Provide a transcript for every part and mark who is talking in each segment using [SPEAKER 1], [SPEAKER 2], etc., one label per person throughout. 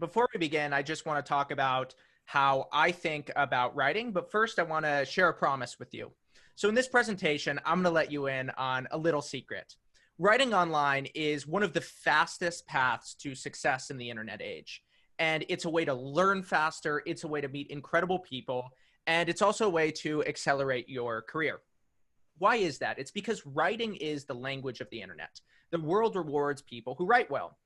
[SPEAKER 1] Before we begin, I just want to talk about how I think about writing, but first I want to share a promise with you. So in this presentation, I'm going to let you in on a little secret. Writing online is one of the fastest paths to success in the internet age. And it's a way to learn faster, it's a way to meet incredible people, and it's also a way to accelerate your career. Why is that? It's because writing is the language of the internet. The world rewards people who write well.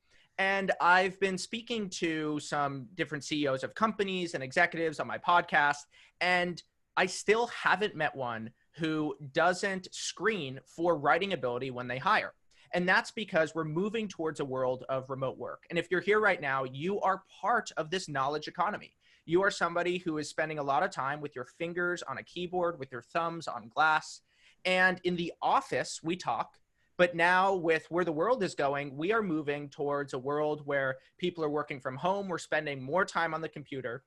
[SPEAKER 1] And I've been speaking to some different CEOs of companies and executives on my podcast, and I still haven't met one who doesn't screen for writing ability when they hire. And that's because we're moving towards a world of remote work. And if you're here right now, you are part of this knowledge economy. You are somebody who is spending a lot of time with your fingers on a keyboard, with your thumbs on glass. And in the office, we talk. But now with where the world is going, we are moving towards a world where people are working from home. We're spending more time on the computer.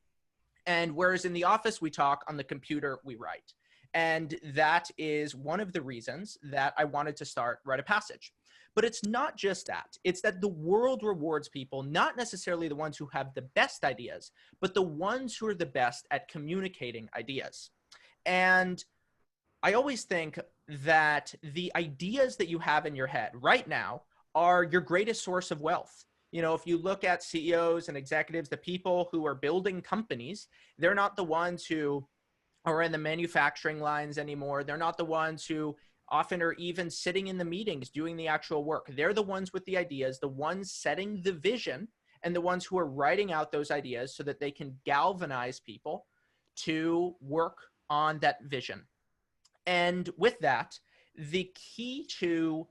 [SPEAKER 1] And whereas in the office, we talk, on the computer, we write. And that is one of the reasons that I wanted to start Rite of Passage. But it's not just that. It's that the world rewards people, not necessarily the ones who have the best ideas, but the ones who are the best at communicating ideas. And I always think that the ideas that you have in your head right now are your greatest source of wealth. You know, if you look at CEOs and executives, the people who are building companies, they're not the ones who are in the manufacturing lines anymore. They're not the ones who often are even sitting in the meetings doing the actual work. They're the ones with the ideas, the ones setting the vision, and the ones who are writing out those ideas so that they can galvanize people to work on that vision. And with that, the key to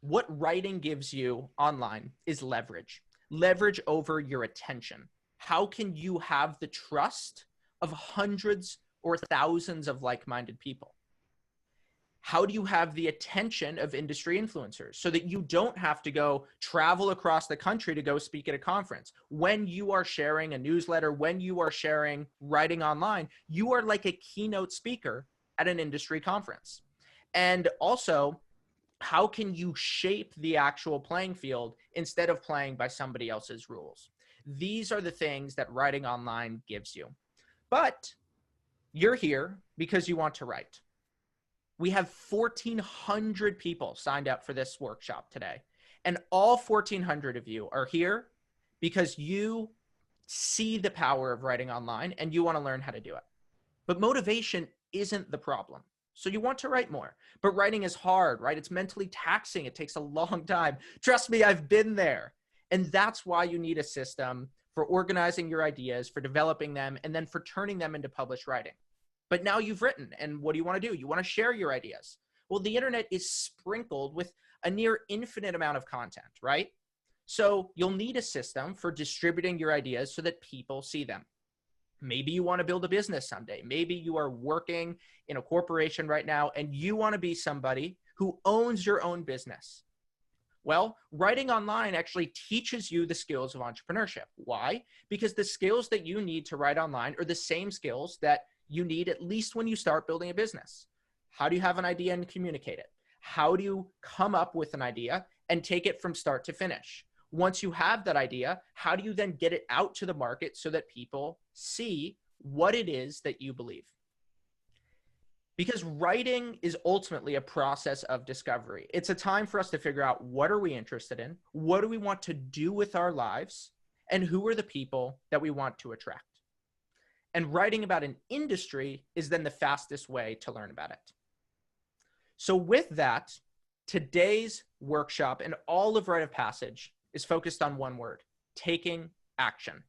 [SPEAKER 1] what writing gives you online is leverage. Leverage over your attention. How can you have the trust of hundreds or thousands of like-minded people? How do you have the attention of industry influencers so that you don't have to go travel across the country to go speak at a conference? When you are sharing a newsletter, when you are sharing writing online, you are like a keynote speaker at an industry conference. And also, how can you shape the actual playing field instead of playing by somebody else's rules? These are the things that writing online gives you. But you're here because you want to write. We have 1,400 people signed up for this workshop today. And all 1,400 of you are here because you see the power of writing online and you want to learn how to do it. But motivation isn't the problem. So you want to write more, but writing is hard, right? It's mentally taxing. It takes a long time. Trust me, I've been there. And that's why you need a system for organizing your ideas, for developing them, and then for turning them into published writing. But now you've written, and what do you want to do? You want to share your ideas. Well, the internet is sprinkled with a near infinite amount of content, right? So you'll need a system for distributing your ideas so that people see them. Maybe you want to build a business someday. Maybe you are working in a corporation right now and you want to be somebody who owns your own business. Well, writing online actually teaches you the skills of entrepreneurship. Why? Because the skills that you need to write online are the same skills that you need at least when you start building a business. How do you have an idea and communicate it? How do you come up with an idea and take it from start to finish? Once you have that idea, how do you then get it out to the market so that people see what it is that you believe? Because writing is ultimately a process of discovery. It's a time for us to figure out what are we interested in, what do we want to do with our lives, and who are the people that we want to attract. And writing about an industry is then the fastest way to learn about it. So with that, today's workshop and all of Rite of Passage is focused on one word: taking action.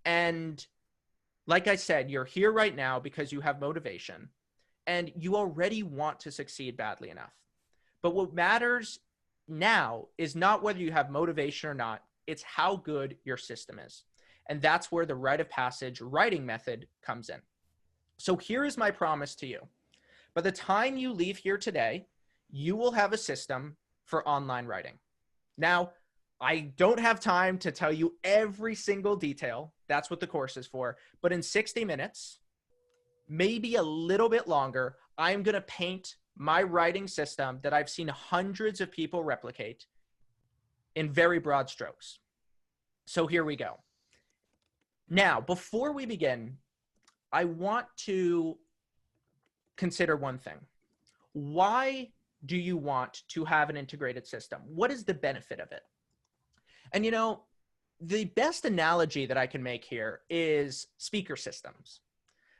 [SPEAKER 1] And like I said, you're here right now because you have motivation and you already want to succeed badly enough. But what matters now is not whether you have motivation or not, it's how good your system is. And that's where the Rite of Passage writing method comes in. So here is my promise to you. By the time you leave here today, you will have a system for online writing. Now, I don't have time to tell you every single detail. That's what the course is for. But in 60 minutes, maybe a little bit longer, I'm going to paint my writing system that I've seen hundreds of people replicate in very broad strokes. So here we go. Now, before we begin, I want to consider one thing. Why do you want to have an integrated system? What is the benefit of it? And the best analogy that I can make here is speaker systems.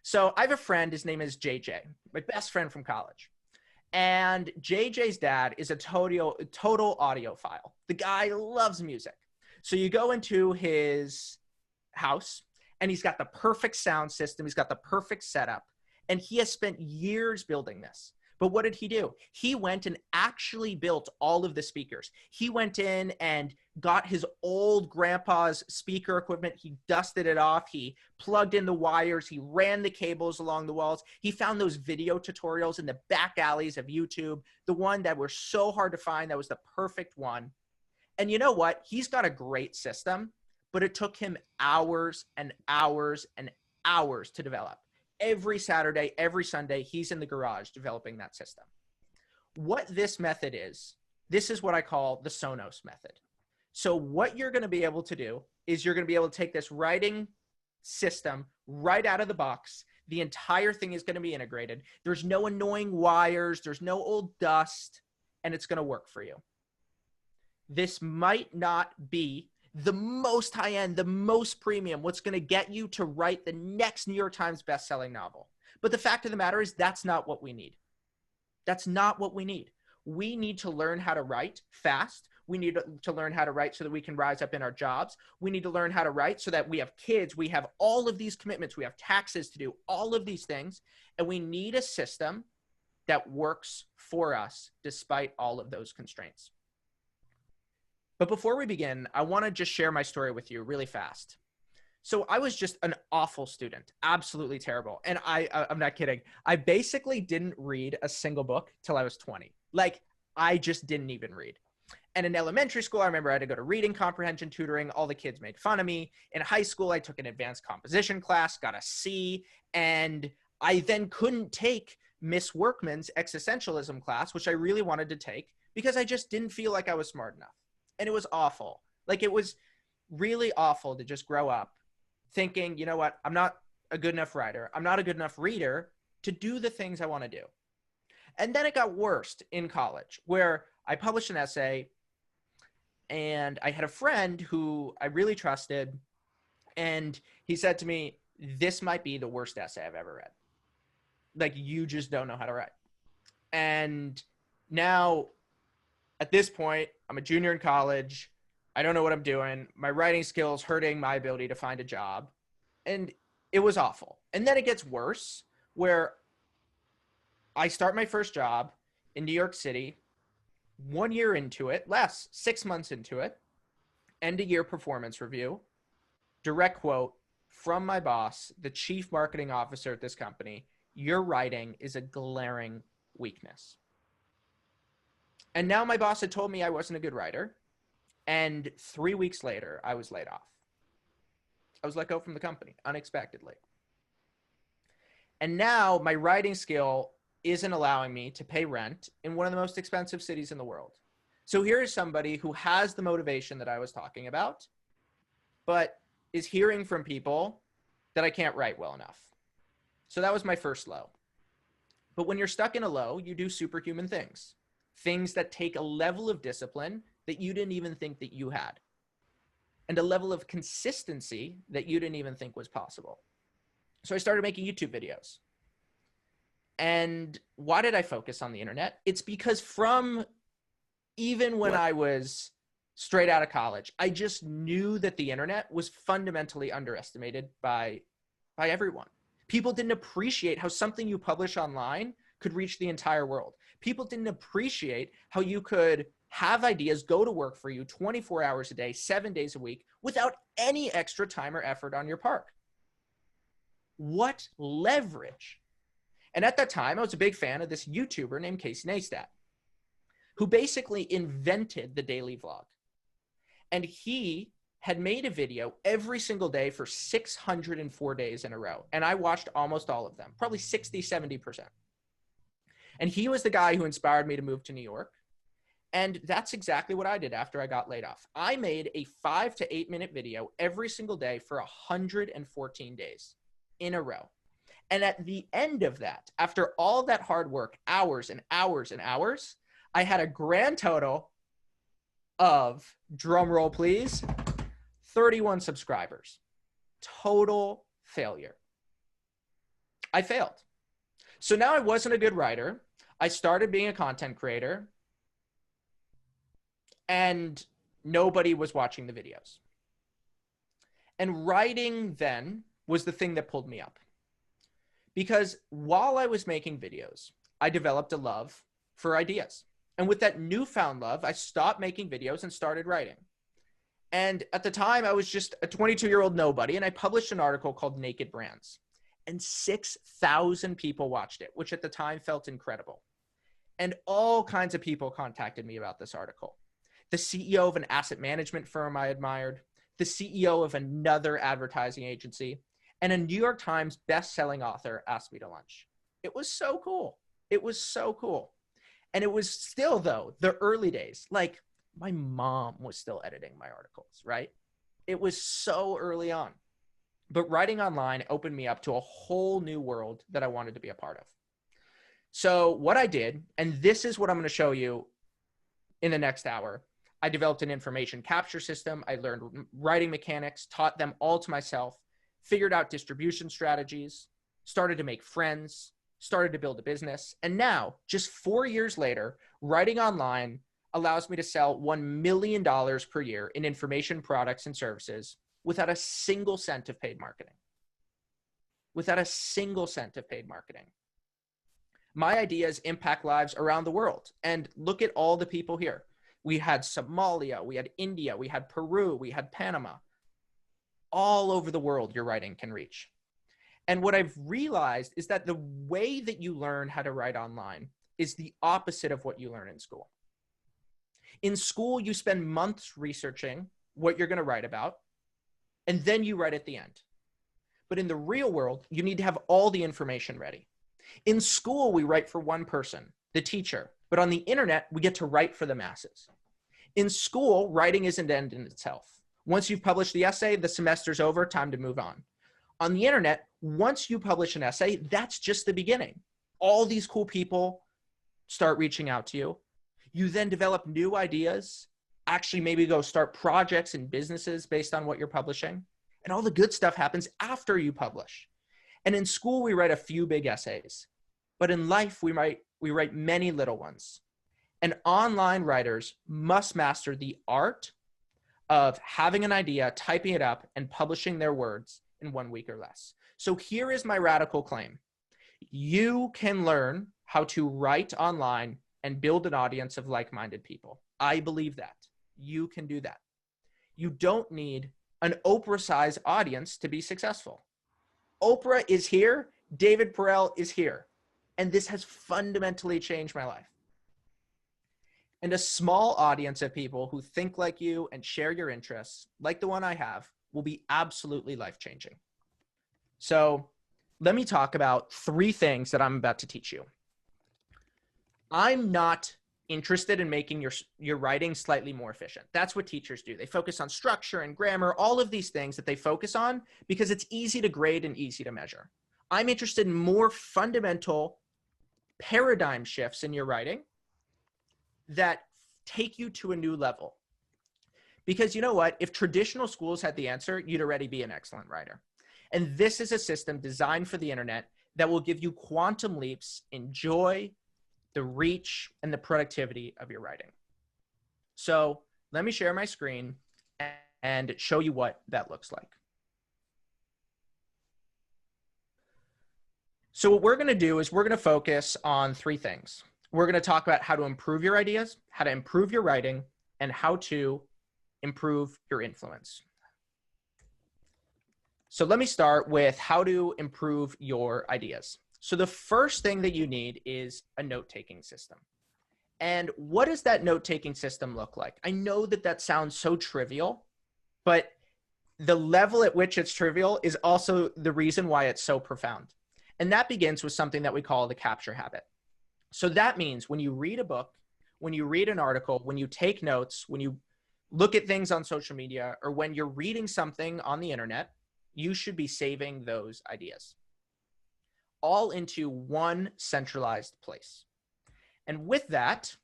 [SPEAKER 1] So I have a friend, his name is JJ, my best friend from college. And JJ's dad is a total audiophile. The guy loves music. So you go into his house and he's got the perfect sound system. He's got the perfect setup. And he has spent years building this. But what did he do? He went and actually built all of the speakers. He went in and got his old grandpa's speaker equipment. He dusted it off. He plugged in the wires. He ran the cables along the walls. He found those video tutorials in the back alleys of YouTube, the one that were so hard to find. That was the perfect one. And you know what? He's got a great system, but it took him hours and hours and hours to develop. Every Saturday, every Sunday, he's in the garage developing that system. What this method is, this is what I call the Sonos method. So what you're going to be able to do is you're going to be able to take this writing system right out of the box. The entire thing is going to be integrated. There's no annoying wires. There's no old dust, and it's going to work for you. This might not be the most high-end, the most premium, what's going to get you to write the next New York Times best-selling novel. But the fact of the matter is that's not what we need. That's not what we need. We need to learn how to write fast. We need to learn how to write so that we can rise up in our jobs. We need to learn how to write so that we have kids. We have all of these commitments. We have taxes to do, all of these things. And we need a system that works for us despite all of those constraints. But before we begin, I want to just share my story with you really fast. So I was just an awful student, absolutely terrible. And I'm not kidding. I basically didn't read a single book till I was 20. Like, I just didn't even read. And in elementary school, I remember I had to go to reading comprehension tutoring. All the kids made fun of me. In high school, I took an advanced composition class, got a C, and I then couldn't take Miss Workman's existentialism class, which I really wanted to take because I just didn't feel like I was smart enough. And it was awful. Like, it was really awful to just grow up thinking, you know what, I'm not a good enough writer. I'm not a good enough reader to do the things I want to do. And then it got worse in college where I published an essay and I had a friend who I really trusted. And he said to me, this might be the worst essay I've ever read. Like, you just don't know how to write. And now at this point, I'm a junior in college. I don't know what I'm doing. My writing skills hurting my ability to find a job. And it was awful. And then it gets worse where I start my first job in New York City, 1 year into it, less, 6 months into it, end of year performance review, direct quote from my boss, the chief marketing officer at this company, your writing is a glaring weakness. And now my boss had told me I wasn't a good writer. And 3 weeks later, I was laid off. I was let go from the company unexpectedly. And now my writing skill isn't allowing me to pay rent in one of the most expensive cities in the world. So here is somebody who has the motivation that I was talking about, but is hearing from people that I can't write well enough. So that was my first low. But when you're stuck in a low, you do superhuman things. Things that take a level of discipline that you didn't even think that you had. And a level of consistency that you didn't even think was possible. So I started making YouTube videos. And why did I focus on the internet? It's because from even when I was straight out of college, I just knew that the internet was fundamentally underestimated by everyone. People didn't appreciate how something you publish online could reach the entire world. People didn't appreciate how you could have ideas go to work for you 24 hours a day, 7 days a week, without any extra time or effort on your part. What leverage? And at that time, I was a big fan of this YouTuber named Casey Neistat, who basically invented the daily vlog. And he had made a video every single day for 604 days in a row. And I watched almost all of them, probably 60, 70%. And he was the guy who inspired me to move to New York. And that's exactly what I did after I got laid off. I made a 5 to 8 minute video every single day for 114 days in a row. And at the end of that, after all that hard work, hours and hours and hours, I had a grand total of, drum roll please, 31 subscribers. Total failure. I failed. So now I wasn't a good writer. I started being a content creator and nobody was watching the videos. And writing then was the thing that pulled me up. Because while I was making videos, I developed a love for ideas. And with that newfound love, I stopped making videos and started writing. And at the time, I was just a 22-year-old nobody, and I published an article called Naked Brands. And 6,000 people watched it, which at the time felt incredible. And all kinds of people contacted me about this article. The CEO of an asset management firm I admired, the CEO of another advertising agency, and a New York Times best-selling author asked me to lunch. It was so cool. It was so cool. And it was still, though, the early days. Like, my mom was still editing my articles, right? It was so early on. But writing online opened me up to a whole new world that I wanted to be a part of. So what I did, and this is what I'm going to show you in the next hour, I developed an information capture system. I learned writing mechanics, taught them all to myself, figured out distribution strategies, started to make friends, started to build a business. And now, just 4 years later, writing online allows me to sell $1 million per year in information products and services without a single cent of paid marketing. Without a single cent of paid marketing. My ideas impact lives around the world. And look at all the people here. We had Somalia, we had India, we had Peru, we had Panama. All over the world, your writing can reach. And what I've realized is that the way that you learn how to write online is the opposite of what you learn in school. In school, you spend months researching what you're going to write about, and then you write at the end. But in the real world, you need to have all the information ready. In school, we write for one person, the teacher, but on the internet, we get to write for the masses. In school, writing isn't an end in itself. Once you've published the essay, the semester's over, time to move on. On the internet, once you publish an essay, that's just the beginning. All these cool people start reaching out to you. You then develop new ideas, actually maybe go start projects and businesses based on what you're publishing. And all the good stuff happens after you publish. And in school, we write a few big essays. But in life, we write many little ones. And online writers must master the art of having an idea, typing it up, and publishing their words in 1 week or less. So here is my radical claim. You can learn how to write online and build an audience of like-minded people. I believe that. You can do that. You don't need an Oprah-sized audience to be successful. Oprah is here. David Perell is here. And this has fundamentally changed my life. And a small audience of people who think like you and share your interests, like the one I have, will be absolutely life-changing. So let me talk about 3 things that I'm about to teach you. I'm not interested in making your writing slightly more efficient. That's what teachers do. They focus on structure and grammar, all of these things that they focus on because it's easy to grade and easy to measure. I'm interested in more fundamental paradigm shifts in your writing that take you to a new level. Because you know what? If traditional schools had the answer, you'd already be an excellent writer. And this is a system designed for the internet that will give you quantum leaps in joy, the reach, and the productivity of your writing. So let me share my screen and show you what that looks like. So what we're going to do is we're going to focus on 3 things. We're going to talk about how to improve your ideas, how to improve your writing, and how to improve your influence. So let me start with how to improve your ideas. So the first thing that you need is a note-taking system. And what does that note-taking system look like? I know that that sounds so trivial, but the level at which it's trivial is also the reason why it's so profound. And that begins with something that we call the capture habit. So that means when you read a book, when you read an article, when you take notes, when you look at things on social media, or when you're reading something on the internet, you should be saving those ideas all into one centralized place. And with that,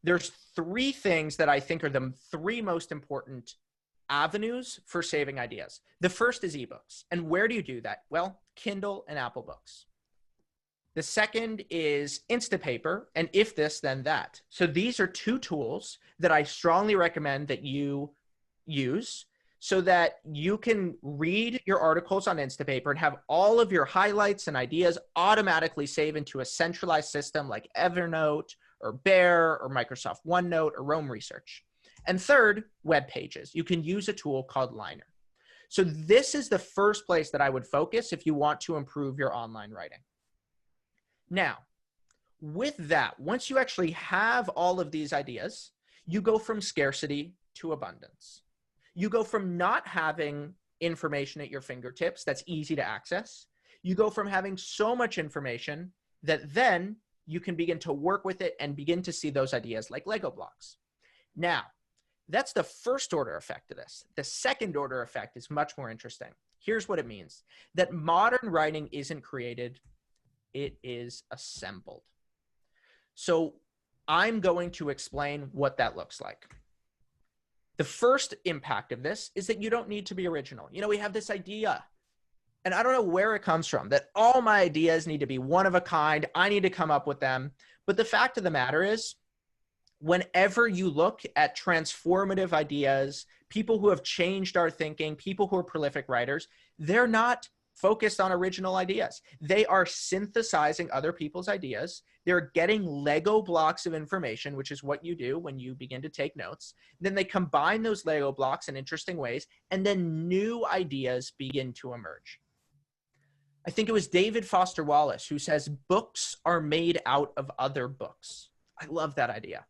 [SPEAKER 1] there's three things that I think are the three most important avenues for saving ideas. The first is ebooks. And where do you do that? Well, Kindle and Apple Books. The second is Instapaper, and if this, then that. So these are two tools that I strongly recommend that you use so that you can read your articles on Instapaper and have all of your highlights and ideas automatically save into a centralized system like Evernote or Bear or Microsoft OneNote or Roam Research. And third, web pages. You can use a tool called Liner. So this is the first place that I would focus if you want to improve your online writing. Now, with that, once you actually have all of these ideas, you go from scarcity to abundance. You go from not having information at your fingertips that's easy to access. You go from having so much information that then you can begin to work with it and begin to see those ideas like Lego blocks. Now, that's the first order effect of this. The second order effect is much more interesting. Here's what it means. That modern writing isn't created, it is assembled. So I'm going to explain what that looks like. The first impact of this is that you don't need to be original. You know, we have this idea, and I don't know where it comes from, that all my ideas need to be one of a kind. I need to come up with them. But the fact of the matter is, whenever you look at transformative ideas, people who have changed our thinking, people who are prolific writers, they're not focused on original ideas. They are synthesizing other people's ideas. They're getting Lego blocks of information, which is what you do when you begin to take notes. Then they combine those Lego blocks in interesting ways, and then new ideas begin to emerge. I think it was David Foster Wallace who says, books are made out of other books. I love that idea.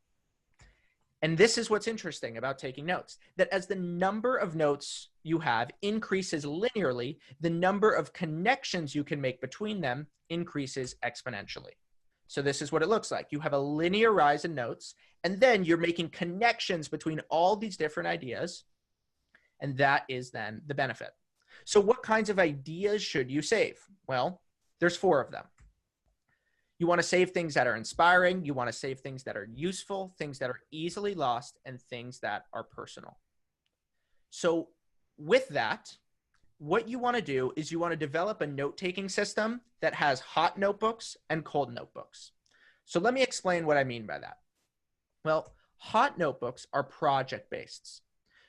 [SPEAKER 1] And this is what's interesting about taking notes, that as the number of notes you have increases linearly, the number of connections you can make between them increases exponentially. So this is what it looks like. You have a linear rise in notes, and then you're making connections between all these different ideas, and that is then the benefit. So what kinds of ideas should you save? Well, there's 4 of them. You want to save things that are inspiring. You want to save things that are useful, things that are easily lost, and things that are personal. So with that, what you want to do is you want to develop a note-taking system that has hot notebooks and cold notebooks. So let me explain what I mean by that. Well, hot notebooks are project-based.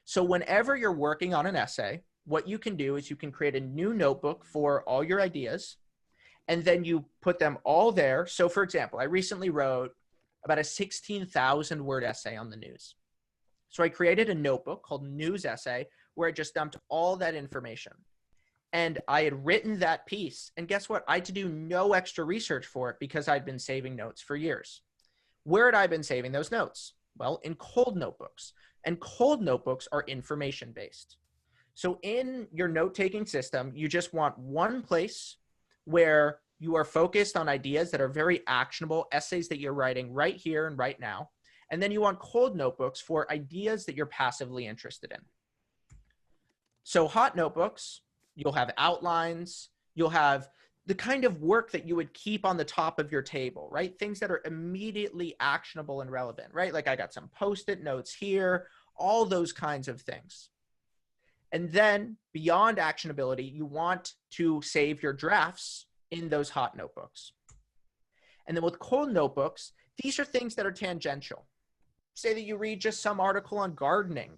[SPEAKER 1] So whenever you're working on an essay, what you can do is you can create a new notebook for all your ideas, and then you put them all there. So for example, I recently wrote about a 16,000 word essay on the news. So I created a notebook called News Essay where I just dumped all that information. And I had written that piece. And guess what? I had to do no extra research for it because I'd been saving notes for years. Where had I been saving those notes? Well, in cold notebooks. And cold notebooks are information-based. So in your note-taking system, you just want one place where you are focused on ideas that are very actionable, essays that you're writing right here and right now. And then you want cold notebooks for ideas that you're passively interested in. So hot notebooks, you'll have outlines, you'll have the kind of work that you would keep on the top of your table, right? Things that are immediately actionable and relevant, right? Like I got some Post-it notes here, all those kinds of things. And then beyond actionability, you want to save your drafts in those hot notebooks. And then with cold notebooks, these are things that are tangential. Say that you read just some article on gardening.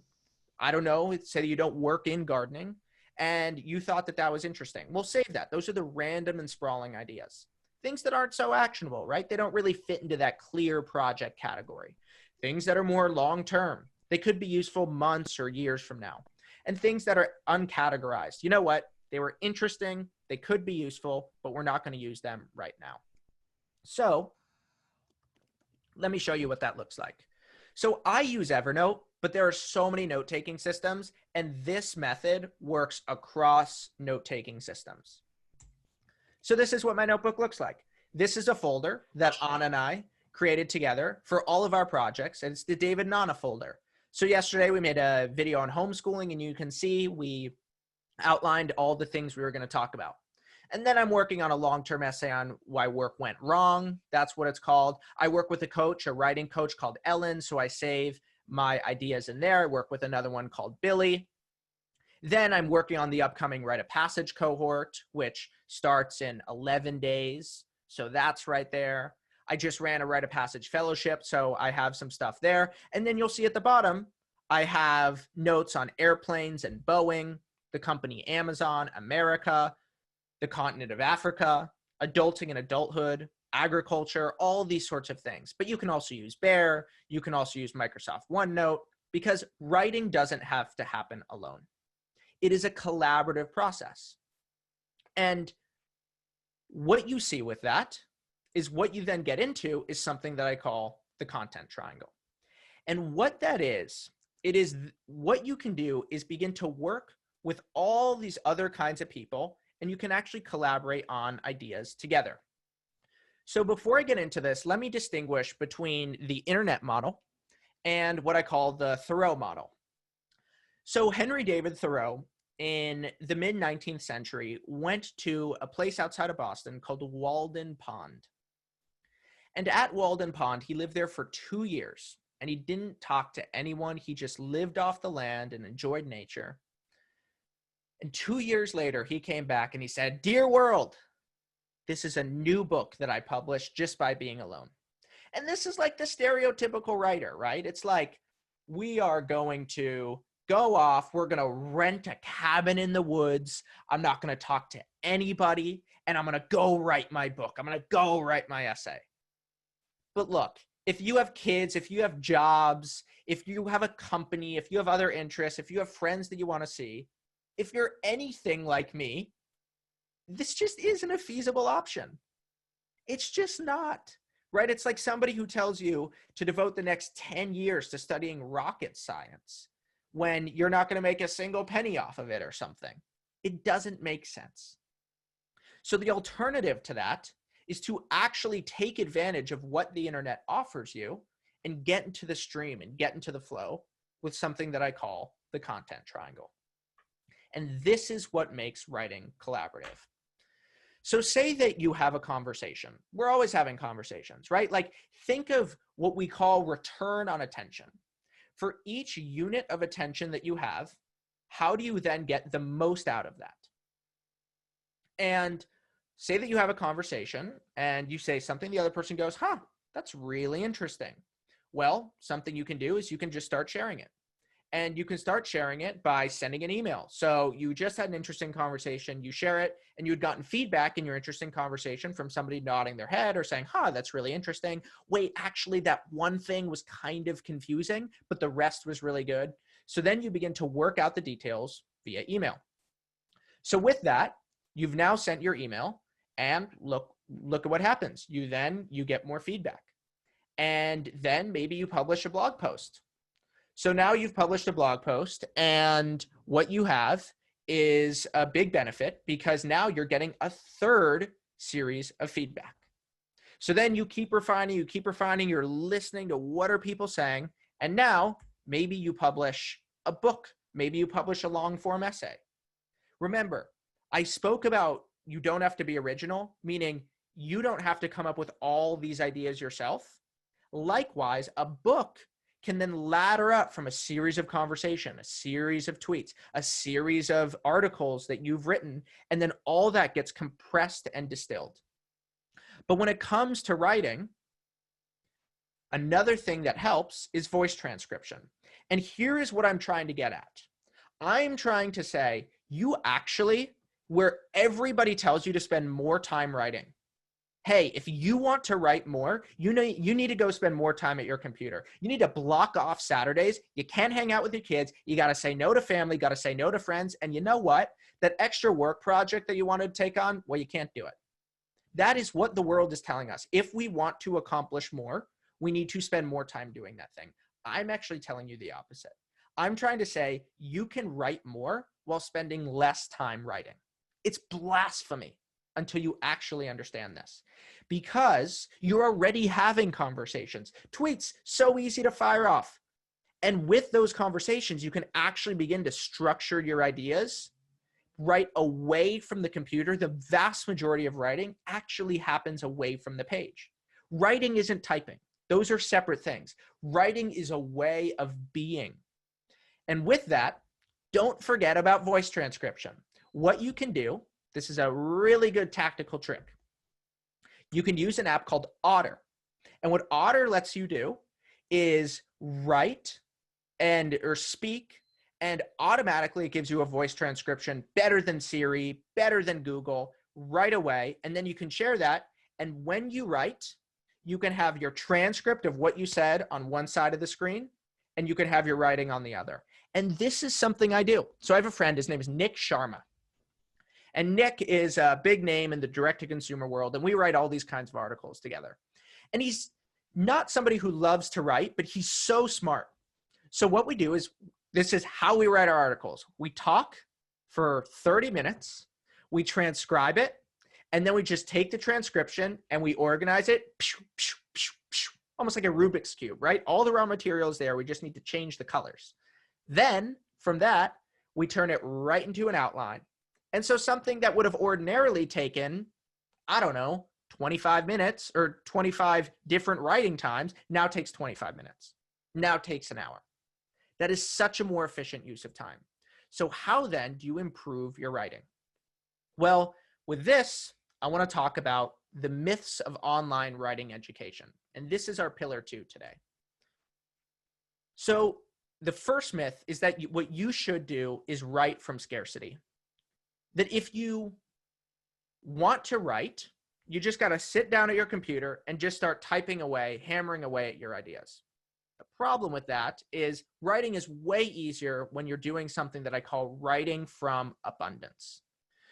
[SPEAKER 1] I don't know, say that you don't work in gardening and you thought that that was interesting. We'll save that. Those are the random and sprawling ideas. Things that aren't so actionable, right? They don't really fit into that clear project category. Things that are more long-term. They could be useful months or years from now. And things that are uncategorized. You know what? They were interesting. They could be useful, but we're not going to use them right now. So let me show you what that looks like. So I use Evernote, but there are so many note-taking systems, and this method works across note-taking systems. So this is what my notebook looks like. This is a folder that Anna and I created together for all of our projects, and it's the David Nana folder. So yesterday we made a video on homeschooling, and you can see we outlined all the things we were going to talk about. And then I'm working on a long-term essay on why work went wrong. That's what it's called. I work with a coach, a writing coach called Ellen, so I save my ideas in there. I work with another one called Billy. Then I'm working on the upcoming Write a Passage cohort, which starts in 11 days. So that's right there. I just ran a Write a Passage fellowship, so I have some stuff there. And then you'll see at the bottom, I have notes on airplanes and Boeing, the company Amazon, America, the continent of Africa, adulting and adulthood, agriculture, all these sorts of things. But you can also use Bear. You can also use Microsoft OneNote, because writing doesn't have to happen alone. It is a collaborative process. And what you see with that is what you then get into is something that I call the content triangle. And what that is, what you can do is begin to work with all these other kinds of people, and you can actually collaborate on ideas together. So before I get into this, let me distinguish between the internet model and what I call the Thoreau model. So Henry David Thoreau, in the mid-19th century, went to a place outside of Boston called Walden Pond. And at Walden Pond, he lived there for 2 years, and he didn't talk to anyone. He just lived off the land and enjoyed nature. And 2 years later, he came back and he said, "Dear world, this is a new book that I published just by being alone." And this is like the stereotypical writer, right? It's like, we are going to go off, we're going to rent a cabin in the woods, I'm not going to talk to anybody, and I'm going to go write my book. I'm going to go write my essay. But look, if you have kids, if you have jobs, if you have a company, if you have other interests, if you have friends that you want to see, if you're anything like me, this just isn't a feasible option. It's just not, right? It's like somebody who tells you to devote the next 10 years to studying rocket science when you're not going to make a single penny off of it or something. It doesn't make sense. So the alternative to that is to actually take advantage of what the internet offers you and get into the stream and get into the flow with something that I call the content triangle. And this is what makes writing collaborative. So say that you have a conversation. We're always having conversations, right? Like, think of what we call return on attention. For each unit of attention that you have, how do you then get the most out of that? And say that you have a conversation and you say something, the other person goes, "Huh, that's really interesting." Well, something you can do is you can just start sharing it. And you can start sharing it by sending an email. So you just had an interesting conversation, you share it, and you had gotten feedback in your interesting conversation from somebody nodding their head or saying, "Huh, that's really interesting. Wait, actually that one thing was kind of confusing, but the rest was really good." So then you begin to work out the details via email. So with that, you've now sent your email, and look at what happens. You get more feedback. And then maybe you publish a blog post. So now you've published a blog post, and what you have is a big benefit, because now you're getting a third series of feedback. So then you keep refining, you're listening to what are people saying, and now maybe you publish a book, maybe you publish a long form essay. Remember, I spoke about you don't have to be original, meaning you don't have to come up with all these ideas yourself. Likewise, a book can then ladder up from a series of conversation, a series of tweets, a series of articles that you've written, and then all that gets compressed and distilled. But when it comes to writing, another thing that helps is voice transcription. And here is what I'm trying to get at. I'm trying to say, you actually, where everybody tells you to spend more time writing, hey, if you want to write more, you need to go spend more time at your computer. You need to block off Saturdays. You can't hang out with your kids. You got to say no to family, got to say no to friends. And you know what? That extra work project that you want to take on, well, you can't do it. That is what the world is telling us. If we want to accomplish more, we need to spend more time doing that thing. I'm actually telling you the opposite. I'm trying to say you can write more while spending less time writing. It's blasphemy. until you actually understand this, because you're already having conversations. Tweets, so easy to fire off. And with those conversations, you can actually begin to structure your ideas right away from the computer. The vast majority of writing actually happens away from the page. Writing isn't typing. Those are separate things. Writing is a way of being. And with that, don't forget about voice transcription. What you can do, this is a really good tactical trick. You can use an app called Otter. And what Otter lets you do is write or speak, and automatically it gives you a voice transcription better than Siri, better than Google, right away. And then you can share that. And when you write, you can have your transcript of what you said on one side of the screen, and you can have your writing on the other. And this is something I do. So I have a friend, his name is Nick Sharma. And Nick is a big name in the direct-to-consumer world, and we write all these kinds of articles together. And he's not somebody who loves to write, but he's so smart. So what we do is, this is how we write our articles. We talk for 30 minutes, we transcribe it, and then we just take the transcription and we organize it, almost like a Rubik's Cube, right? All the raw material is there. We just need to change the colors. Then from that, we turn it right into an outline. And so something that would have ordinarily taken, I don't know, 25 minutes or 25 different writing times now takes 25 minutes, now takes an hour. That is such a more efficient use of time. So how then do you improve your writing? Well, with this, I want to talk about the myths of online writing education. And this is our pillar 2 today. So the first myth is that what you should do is write from scarcity. That if you want to write, you just got to sit down at your computer and just start typing away, hammering away at your ideas. The problem with that is writing is way easier when you're doing something that I call writing from abundance.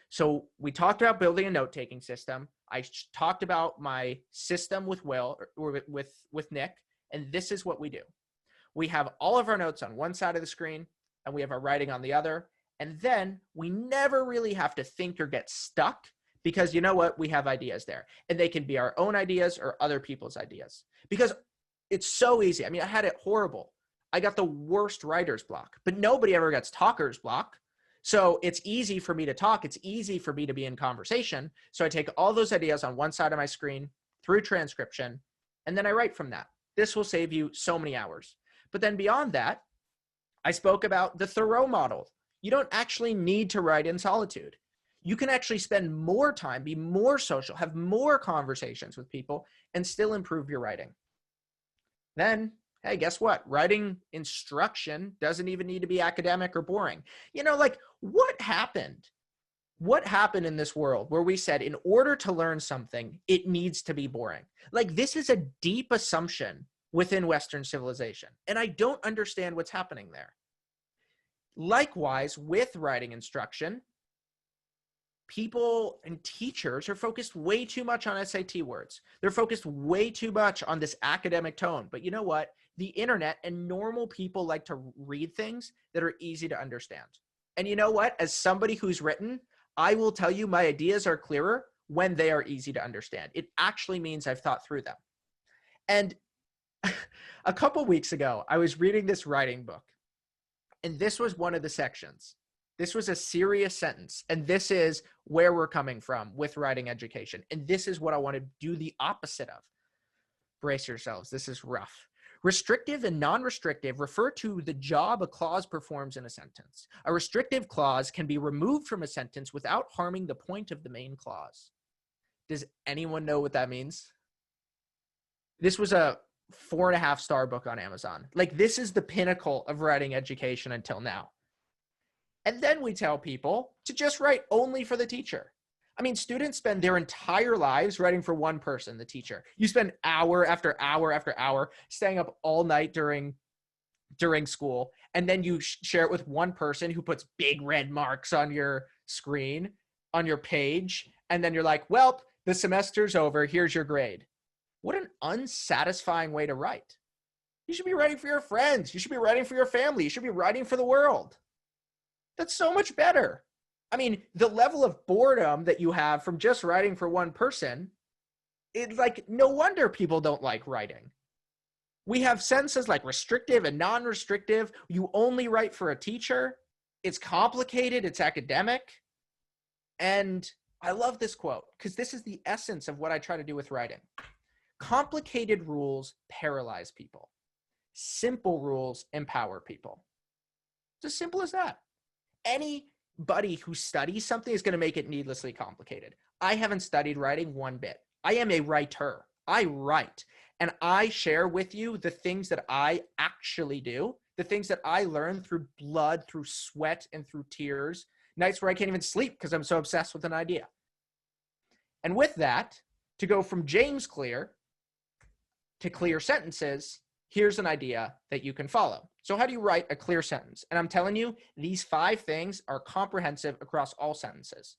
[SPEAKER 1] So we talked about building a note-taking system. I talked about my system with Will, or with Nick, and this is what we do. We have all of our notes on one side of the screen, and we have our writing on the other. And then we never really have to think or get stuck, because you know what? We have ideas there, and they can be our own ideas or other people's ideas, because it's so easy. I mean, I had it horrible. I got the worst writer's block, but nobody ever gets talker's block. So it's easy for me to talk. It's easy for me to be in conversation. So I take all those ideas on one side of my screen through transcription, and then I write from that. This will save you so many hours. But then beyond that, I spoke about the Thoreau model. You don't actually need to write in solitude. You can actually spend more time, be more social, have more conversations with people, and still improve your writing. Then, hey, guess what? Writing instruction doesn't even need to be academic or boring. You know, like, what happened? What happened in this world where we said, in order to learn something, it needs to be boring? Like, this is a deep assumption within Western civilization, and I don't understand what's happening there. Likewise, with writing instruction, people and teachers are focused way too much on SAT words. They're focused way too much on this academic tone. But you know what? The internet and normal people like to read things that are easy to understand. And you know what? As somebody who's written, I will tell you my ideas are clearer when they are easy to understand. It actually means I've thought through them. And a couple weeks ago, I was reading this writing book. And this was one of the sections. This was a serious sentence. And this is where we're coming from with writing education. And this is what I want to do the opposite of. Brace yourselves. This is rough. Restrictive and non-restrictive refer to the job a clause performs in a sentence. A restrictive clause can be removed from a sentence without harming the point of the main clause. Does anyone know what that means? This was a 4.5-star book on Amazon. Like, this is the pinnacle of writing education until now. And then we tell people to just write only for the teacher. I mean, students spend their entire lives writing for one person, the teacher. You spend hour after hour after hour staying up all night during school, and then you share it with one person who puts big red marks on your screen, on your page, and then you're like, well, the semester's over, here's your grade. What an unsatisfying way to write. You should be writing for your friends. You should be writing for your family. You should be writing for the world. That's so much better. I mean, the level of boredom that you have from just writing for one person, it's like, no wonder people don't like writing. We have sentences like restrictive and non-restrictive. You only write for a teacher. It's complicated. It's academic. And I love this quote because this is the essence of what I try to do with writing. Complicated rules paralyze people. Simple rules empower people. It's as simple as that. Anybody who studies something is going to make it needlessly complicated. I haven't studied writing one bit. I am a writer. I write. And I share with you the things that I actually do, the things that I learn through blood, through sweat, and through tears, nights where I can't even sleep because I'm so obsessed with an idea. And with that, to go from James Clear to clear sentences, here's an idea that you can follow. So how do you write a clear sentence? And I'm telling you, these 5 things are comprehensive across all sentences.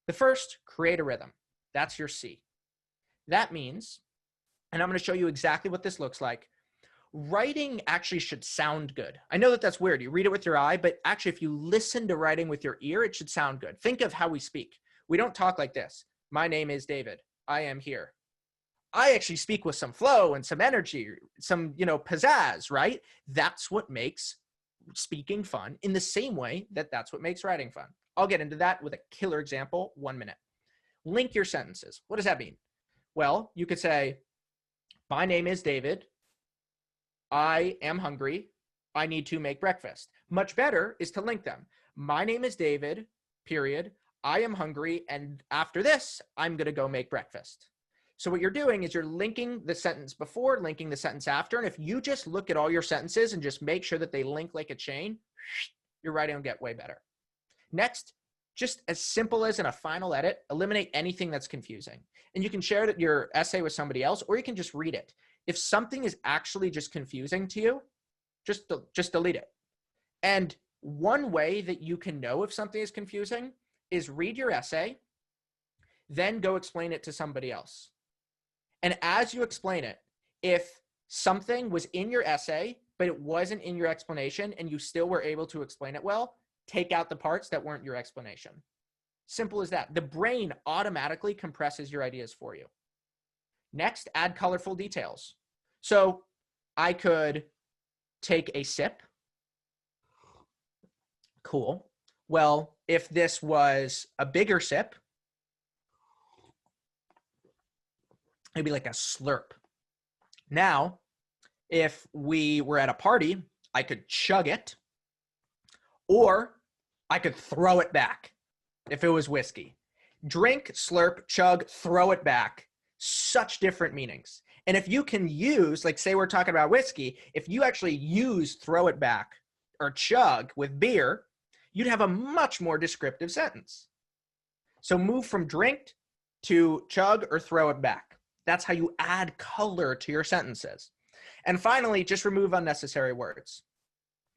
[SPEAKER 1] The first, create a rhythm. That's your C. That means, and I'm going to show you exactly what this looks like, writing actually should sound good. I know that that's weird. You read it with your eye, but actually if you listen to writing with your ear, it should sound good. Think of how we speak. We don't talk like this. My name is David. I am here. I actually speak with some flow and some energy, some, pizzazz, right? That's what makes speaking fun in the same way that that's what makes writing fun. I'll get into that with a killer example, 1 minute. Link your sentences. What does that mean? Well, you could say, my name is David. I am hungry. I need to make breakfast. Much better is to link them. My name is David, period. I am hungry. And after this, I'm going to go make breakfast. So what you're doing is you're linking the sentence before, linking the sentence after. And if you just look at all your sentences and just make sure that they link like a chain, your writing will get way better. Next, just as simple as in a final edit, eliminate anything that's confusing. And you can share your essay with somebody else, or you can just read it. If something is actually just confusing to you, just delete it. And one way that you can know if something is confusing is read your essay, then go explain it to somebody else. And as you explain it, if something was in your essay, but it wasn't in your explanation, and you still were able to explain it well, take out the parts that weren't your explanation. Simple as that. The brain automatically compresses your ideas for you. Next, add colorful details. So I could take a sip. Cool. Well, if this was a bigger sip, it'd be like a slurp. Now, if we were at a party, I could chug it, or I could throw it back if it was whiskey. Drink, slurp, chug, throw it back. Such different meanings. And if you can use, like say we're talking about whiskey, if you actually use throw it back or chug with beer, you'd have a much more descriptive sentence. So move from drink to chug or throw it back. That's how you add color to your sentences. And finally, just remove unnecessary words.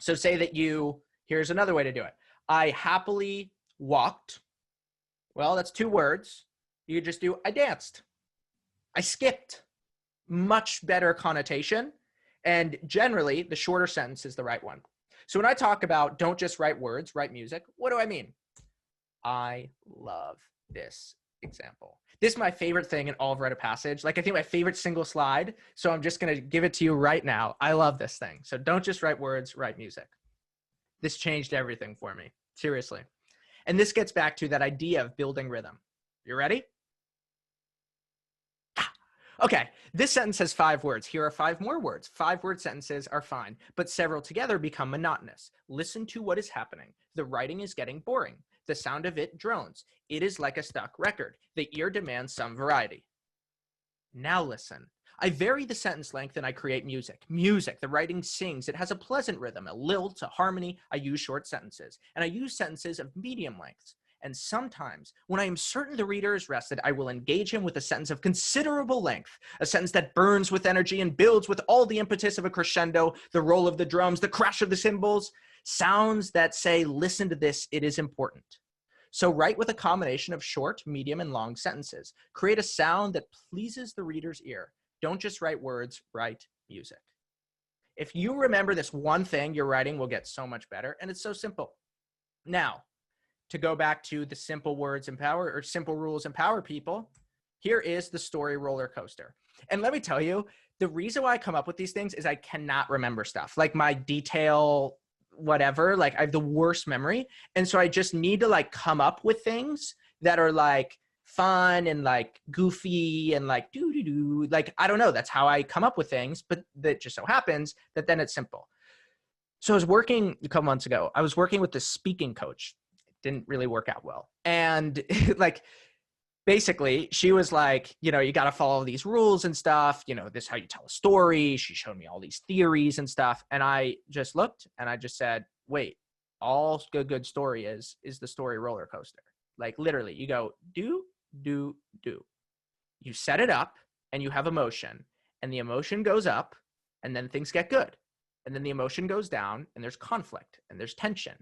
[SPEAKER 1] So say that here's another way to do it. I happily walked. Well, that's 2 words. You could just do, I danced. I skipped. Much better connotation. And generally, the shorter sentence is the right one. So when I talk about don't just write words, write music, what do I mean? I love this example. This is my favorite thing in all of Write a Passage. Like I think my favorite single slide. So I'm just going to give it to you right now. I love this thing. So don't just write words, write music. This changed everything for me. Seriously. And this gets back to that idea of building rhythm. You ready? Okay, this sentence has 5 words. Here are 5 more words. 5-word sentences are fine, but several together become monotonous. Listen to what is happening. The writing is getting boring. The sound of it drones. It is like a stuck record. The ear demands some variety. Now listen. I vary the sentence length and I create music. Music, the writing sings. It has a pleasant rhythm, a lilt, a harmony. I use short sentences, and I use sentences of medium lengths. And sometimes, when I am certain the reader is rested, I will engage him with a sentence of considerable length, a sentence that burns with energy and builds with all the impetus of a crescendo, the roll of the drums, the crash of the cymbals, sounds that say, listen to this, it is important. So write with a combination of short, medium, and long sentences. Create a sound that pleases the reader's ear. Don't just write words, write music. If you remember this one thing, your writing will get so much better, and it's so simple. Now, to go back to the simple words empower or simple rules empower people, here is the story roller coaster. And let me tell you, the reason why I come up with these things is I cannot remember stuff. Like my detail, whatever, like I have the worst memory. And so I just need to like come up with things that are like fun and like goofy and like doo-doo-doo. Like, I don't know, that's how I come up with things, but that just so happens that then it's simple. So I was working a couple months ago, I was working with this speaking coach. It didn't really work out well. And like, basically she was like, you know, you got to follow these rules and stuff. You know, this is how you tell a story. She showed me all these theories and stuff. And I just looked and I just said, wait, all good story is the story roller coaster. Like literally you go, do. You set it up and you have emotion and the emotion goes up and then things get good. And then the emotion goes down and there's conflict and there's tension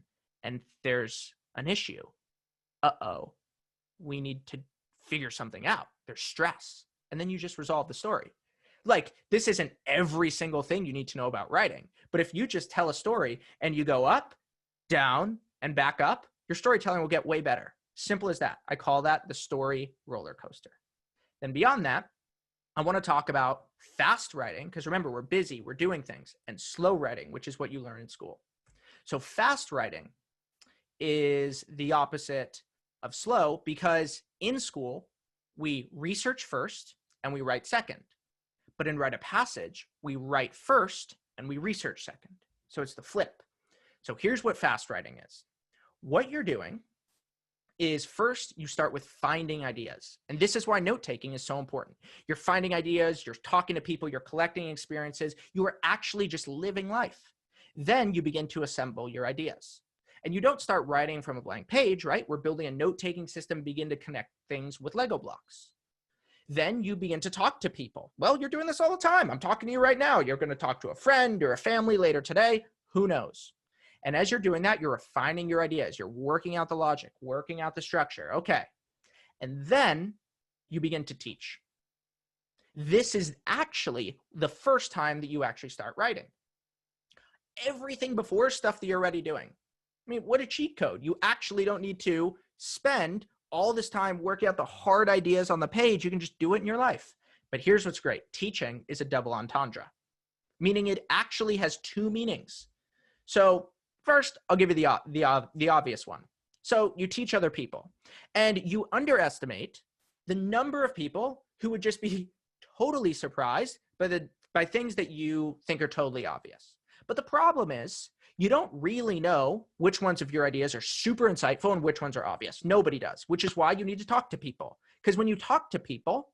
[SPEAKER 1] and there's an issue. Uh-oh, we need to figure something out. There's stress. And then you just resolve the story. Like, this isn't every single thing you need to know about writing. But if you just tell a story and you go up, down, and back up, your storytelling will get way better. Simple as that. I call that the story roller coaster. Then beyond that, I want to talk about fast writing, because remember, we're busy, we're doing things, and slow writing, which is what you learn in school. So fast writing is the opposite of slow, because in school, we research first and we write second. But in Write a Passage, we write first and we research second. So it's the flip. So here's what fast writing is. What you're doing is first you start with finding ideas. And this is why note-taking is so important. You're finding ideas, you're talking to people, you're collecting experiences, you are actually just living life. Then you begin to assemble your ideas. And you don't start writing from a blank page, right? We're building a note-taking system, begin to connect things with Lego blocks. Then you begin to talk to people. Well, you're doing this all the time. I'm talking to you right now. You're going to talk to a friend or a family later today. Who knows? And as you're doing that, you're refining your ideas. You're working out the logic, working out the structure. Okay. And then you begin to teach. This is actually the first time that you actually start writing. Everything before is stuff that you're already doing. I mean, what a cheat code. You actually don't need to spend all this time working out the hard ideas on the page. You can just do it in your life. But here's what's great. Teaching is a double entendre, meaning it actually has two meanings. So first, I'll give you the obvious one. So you teach other people and you underestimate the number of people who would just be totally surprised by things that you think are totally obvious. But the problem is you don't really know which ones of your ideas are super insightful and which ones are obvious. Nobody does, which is why you need to talk to people. Because when you talk to people,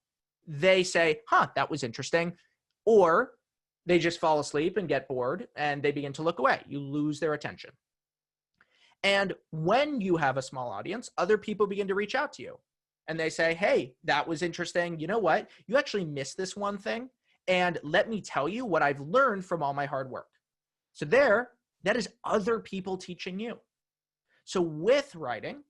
[SPEAKER 1] they say, huh, that was interesting. Or they just fall asleep and get bored and they begin to look away. You lose their attention. And when you have a small audience, other people begin to reach out to you and they say, hey, that was interesting. You know what? You actually missed this one thing. And let me tell you what I've learned from all my hard work. So that is other people teaching you. So with writing,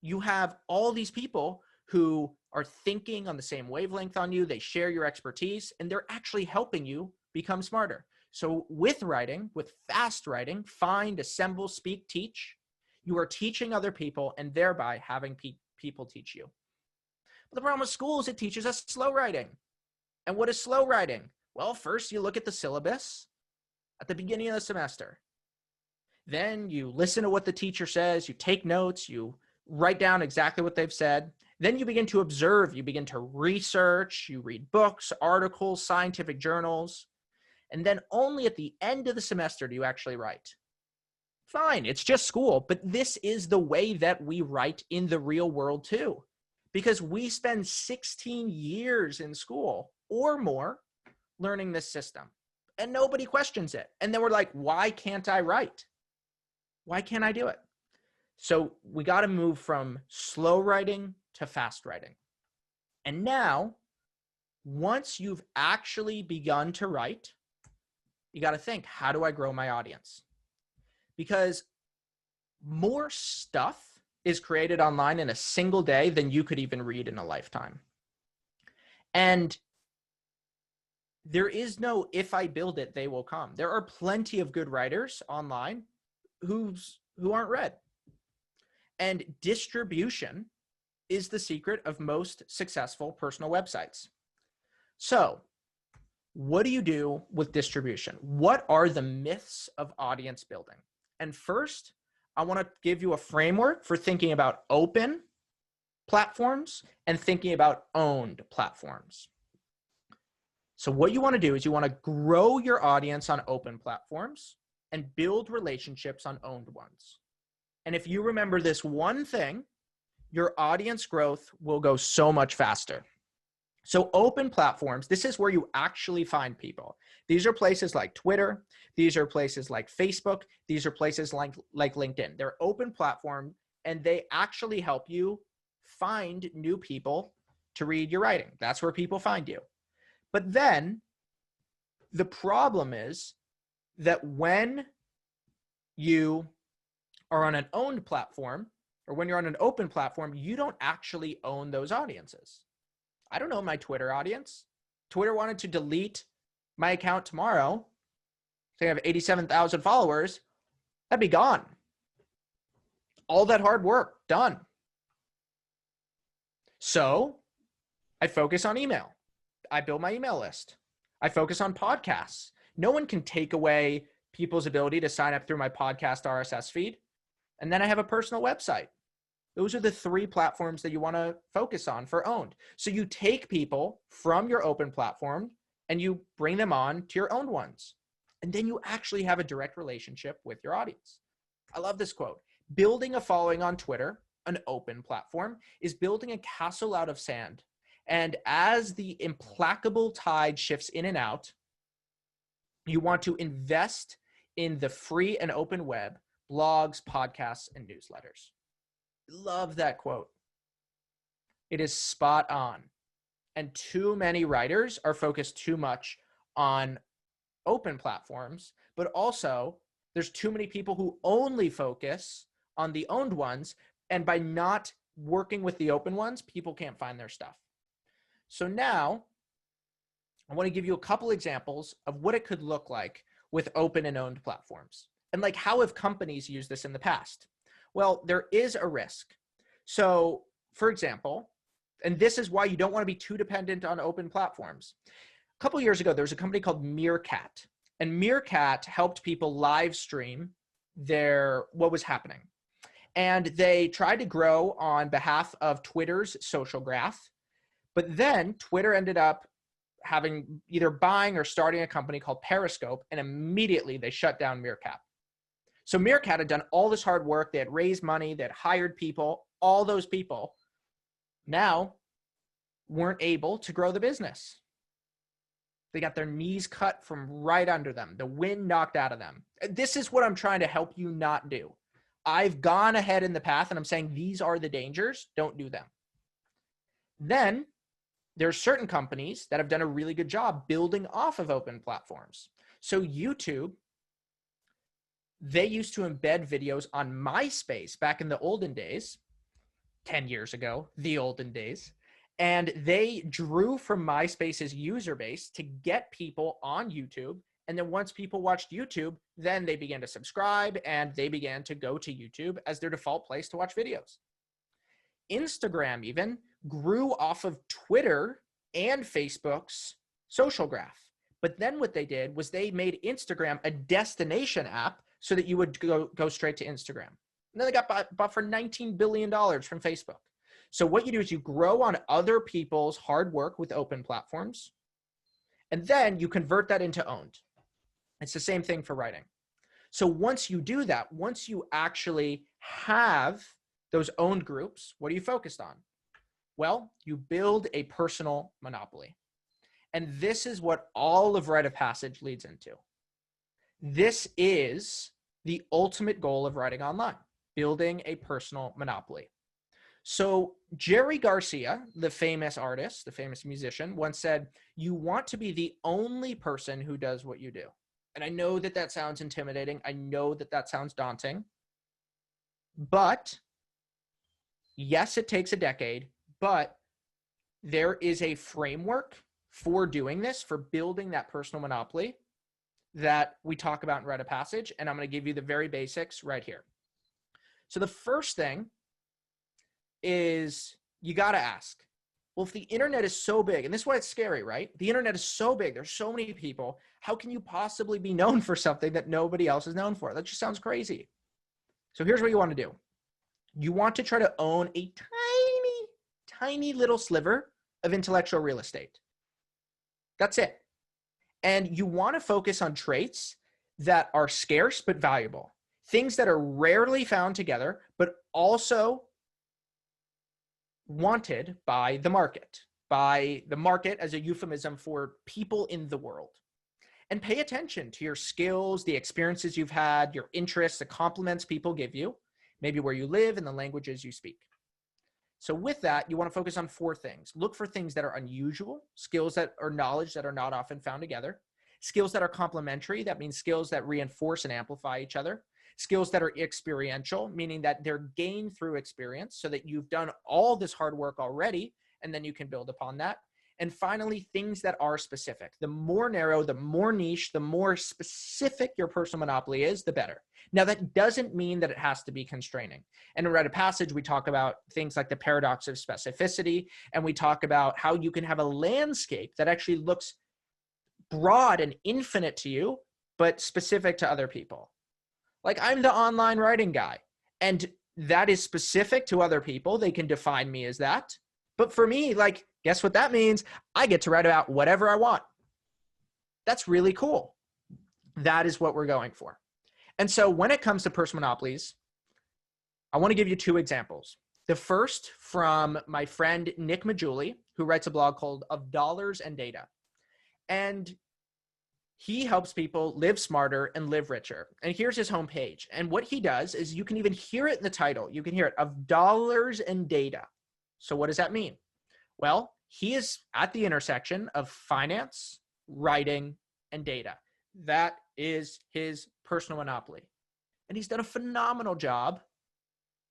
[SPEAKER 1] you have all these people who are thinking on the same wavelength on you. They share your expertise and they're actually helping you become smarter. So with writing, with fast writing, find, assemble, speak, teach, you are teaching other people and thereby having people teach you. But the problem with school is it teaches us slow writing. And what is slow writing? Well, first you look at the syllabus at the beginning of the semester. Then you listen to what the teacher says, you take notes, you write down exactly what they've said. Then you begin to observe, you begin to research, you read books, articles, scientific journals. And then only at the end of the semester do you actually write. Fine, it's just school, but this is the way that we write in the real world too. Because we spend 16 years in school or more learning this system. And nobody questions it. And then we're like, why can't I write? Why can't I do it? So we got to move from slow writing to fast writing. And now, once you've actually begun to write, you got to think, how do I grow my audience? Because more stuff is created online in a single day than you could even read in a lifetime. And there is no, if I build it, they will come. There are plenty of good writers online who aren't read. And distribution is the secret of most successful personal websites. So, what do you do with distribution? What are the myths of audience building? And first, I want to give you a framework for thinking about open platforms and thinking about owned platforms. So what you want to do is you want to grow your audience on open platforms and build relationships on owned ones. And if you remember this one thing, your audience growth will go so much faster. So open platforms, this is where you actually find people. These are places like Twitter. These are places like Facebook. These are places like LinkedIn. They're open platform, and they actually help you find new people to read your writing. That's where people find you. But then the problem is that when you are on an owned platform, or when you're on an open platform, you don't actually own those audiences. I don't know my Twitter audience. Twitter wanted to delete my account tomorrow. Say I have 87,000 followers. That'd be gone. All that hard work, done. So I focus on email. I build my email list. I focus on podcasts. No one can take away people's ability to sign up through my podcast RSS feed. And then I have a personal website. Those are the three platforms that you want to focus on for owned. So you take people from your open platform and you bring them on to your owned ones. And then you actually have a direct relationship with your audience. I love this quote. Building a following on Twitter, an open platform, is building a castle out of sand. And as the implacable tide shifts in and out, you want to invest in the free and open web, blogs, podcasts, and newsletters. Love that quote. It is spot on. And too many writers are focused too much on open platforms, but also there's too many people who only focus on the owned ones. And by not working with the open ones, people can't find their stuff. So now I want to give you a couple examples of what it could look like with open and owned platforms. And like, how have companies used this in the past? Well, there is a risk. So for example, and this is why you don't want to be too dependent on open platforms. A couple years ago, there was a company called Meerkat, and Meerkat helped people live stream what was happening. And they tried to grow on behalf of Twitter's social graph, but then Twitter ended up having either buying or starting a company called Periscope, and immediately they shut down Meerkat. So Meerkat had done all this hard work. They had raised money. They had hired people. All those people now weren't able to grow the business. They got their knees cut from right under them. The wind knocked out of them. This is what I'm trying to help you not do. I've gone ahead in the path and I'm saying these are the dangers. Don't do them. Then there's certain companies that have done a really good job building off of open platforms. So YouTube, they used to embed videos on MySpace back in the olden days, 10 years ago, the olden days. And they drew from MySpace's user base to get people on YouTube. And then once people watched YouTube, then they began to subscribe and they began to go to YouTube as their default place to watch videos. Instagram even grew off of Twitter and Facebook's social graph. But then what they did was they made Instagram a destination app so that you would go straight to Instagram. And then they got bought for $19 billion from Facebook. So what you do is you grow on other people's hard work with open platforms, and then you convert that into owned. It's the same thing for writing. So once you do that, once you actually have those owned groups, what are you focused on? Well, you build a personal monopoly. And this is what all of Rite of Passage leads into. This is the ultimate goal of writing online, building a personal monopoly. So Jerry Garcia, the famous artist, the famous musician, once said, "You want to be the only person who does what you do." And I know that that sounds intimidating. I know that that sounds daunting. But yes, it takes a decade, but there is a framework for doing this, for building that personal monopoly that we talk about in Rite of Passage. And I'm going to give you the very basics right here. So the first thing is you got to ask, well, if the internet is so big, and this is why it's scary, right? The internet is so big. There's so many people. How can you possibly be known for something that nobody else is known for? That just sounds crazy. So here's what you want to do. You want to try to own a tiny, tiny little sliver of intellectual real estate. That's it. And you want to focus on traits that are scarce but valuable. Things that are rarely found together, but also wanted by the market as a euphemism for people in the world. And pay attention to your skills, the experiences you've had, your interests, the compliments people give you, maybe where you live and the languages you speak. So with that, you want to focus on 4 things. Look for things that are unusual, skills that are knowledge that are not often found together, skills that are complementary, that means skills that reinforce and amplify each other, skills that are experiential, meaning that they're gained through experience so that you've done all this hard work already, and then you can build upon that. And finally, things that are specific. The more narrow, the more niche, the more specific your personal monopoly is, the better. Now, that doesn't mean that it has to be constraining. And in Rite of Passage, we talk about things like the paradox of specificity, and we talk about how you can have a landscape that actually looks broad and infinite to you, but specific to other people. Like, I'm the online writing guy, and that is specific to other people. They can define me as that. But for me, like, guess what that means? I get to write about whatever I want. That's really cool. That is what we're going for. And so when it comes to personal monopolies, I want to give you 2 examples. The first from my friend Nick Majuli, who writes a blog called Of Dollars and Data. And he helps people live smarter and live richer. And here's his homepage. And what he does is, you can even hear it in the title. You can hear it, Of Dollars and Data. So what does that mean? Well, he is at the intersection of finance, writing, and data. That is his personal monopoly. And he's done a phenomenal job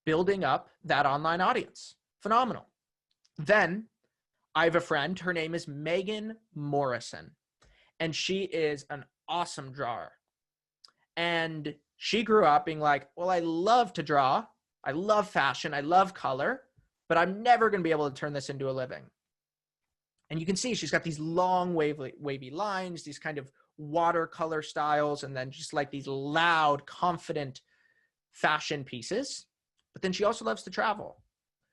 [SPEAKER 1] building up that online audience. Phenomenal. Then I have a friend, her name is Megan Morrison, and she is an awesome drawer. And she grew up being like, well, I love to draw. I love fashion. I love color, but I'm never going to be able to turn this into a living. And you can see she's got these long wavy lines, these kind of watercolor styles, and then just like these loud, confident fashion pieces. But then she also loves to travel.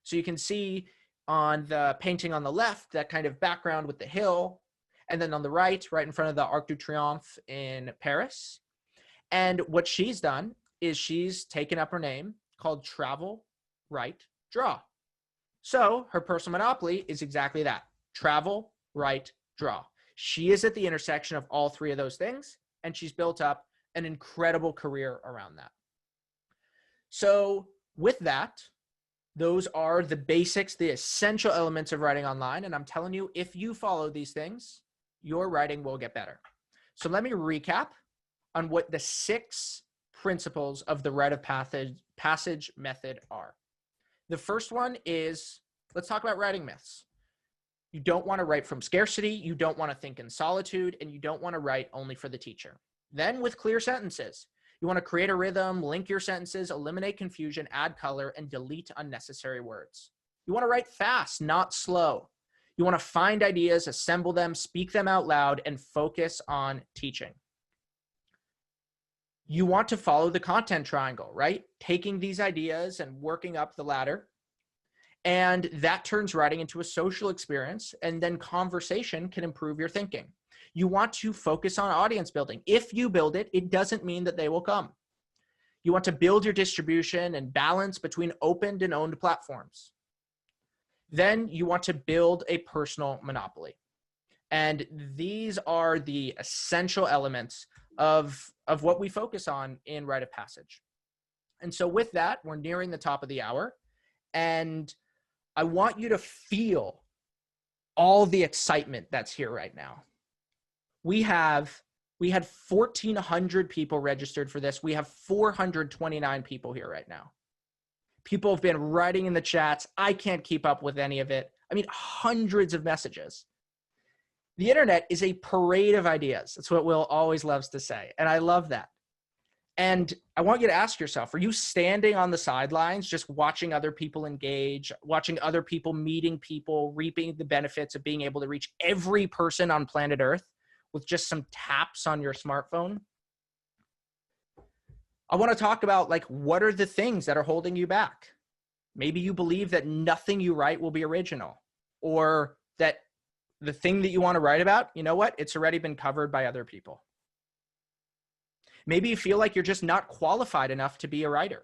[SPEAKER 1] So you can see on the painting on the left, that kind of background with the hill. And then on the right in front of the Arc de Triomphe in Paris. And what she's done is she's taken up her name called Travel, Rite, Draw. So her personal monopoly is exactly that. Travel, write, draw. She is at the intersection of all 3 of those things, and she's built up an incredible career around that. So with that, those are the basics, the essential elements of writing online. And I'm telling you, if you follow these things, your writing will get better. So let me recap on what the 6 principles of the Rite of Passage method are. The first one is, let's talk about writing myths. You don't want to write from scarcity, you don't want to think in solitude, and you don't want to write only for the teacher. Then with clear sentences, you want to create a rhythm, link your sentences, eliminate confusion, add color, and delete unnecessary words. You want to write fast, not slow. You want to find ideas, assemble them, speak them out loud, and focus on teaching. You want to follow the content triangle, right? Taking these ideas and working up the ladder. And that turns writing into a social experience, and then conversation can improve your thinking. You want to focus on audience building. If you build it, it doesn't mean that they will come. You want to build your distribution and balance between opened and owned platforms. Then you want to build a personal monopoly. And these are the essential elements of what we focus on in Rite of Passage. And so with that, we're nearing the top of the hour. And I want you to feel all the excitement that's here right now. We had 1,400 people registered for this. We have 429 people here right now. People have been writing in the chats. I can't keep up with any of it. I mean, hundreds of messages. The internet is a parade of ideas. That's what Will always loves to say. And I love that. And I want you to ask yourself, are you standing on the sidelines, just watching other people engage, watching other people, meeting people, reaping the benefits of being able to reach every person on planet Earth with just some taps on your smartphone? I want to talk about, like, what are the things that are holding you back? Maybe you believe that nothing you write will be original, or that the thing that you want to write about, you know what? It's already been covered by other people. Maybe you feel like you're just not qualified enough to be a writer.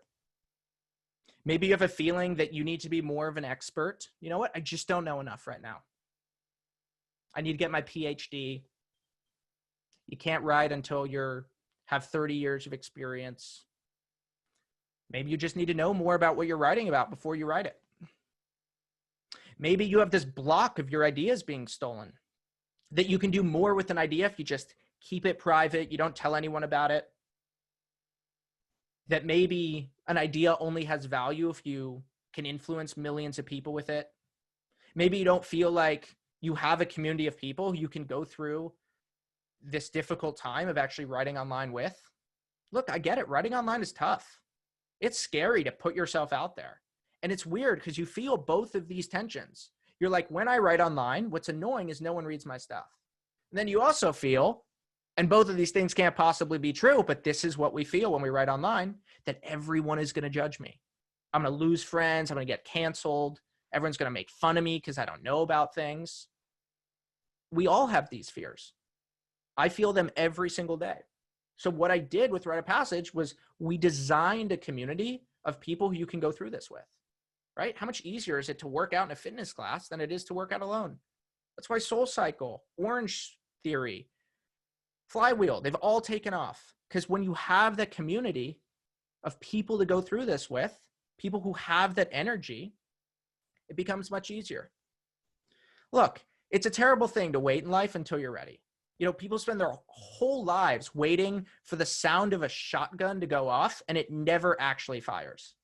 [SPEAKER 1] Maybe you have a feeling that you need to be more of an expert. You know what? I just don't know enough right now. I need to get my PhD. You can't write until you have 30 years of experience. Maybe you just need to know more about what you're writing about before you write it. Maybe you have this block of your ideas being stolen, that you can do more with an idea if you just keep it private, you don't tell anyone about it. That maybe an idea only has value if you can influence millions of people with it. Maybe you don't feel like you have a community of people who you can go through this difficult time of actually writing online with. Look, I get it. Writing online is tough. It's scary to put yourself out there. And it's weird because you feel both of these tensions. You're like, when I write online, what's annoying is no one reads my stuff. And then you also feel, and both of these things can't possibly be true, but this is what we feel when we write online, that everyone is going to judge me. I'm going to lose friends. I'm going to get canceled. Everyone's going to make fun of me because I don't know about things. We all have these fears. I feel them every single day. So what I did with Rite of Passage was we designed a community of people who you can go through this with, right? How much easier is it to work out in a fitness class than it is to work out alone? That's why SoulCycle, Orange Theory, Flywheel, they've all taken off. Because when you have that community of people to go through this with, people who have that energy, it becomes much easier. Look, it's a terrible thing to wait in life until you're ready. You know, people spend their whole lives waiting for the sound of a shotgun to go off, and it never actually fires.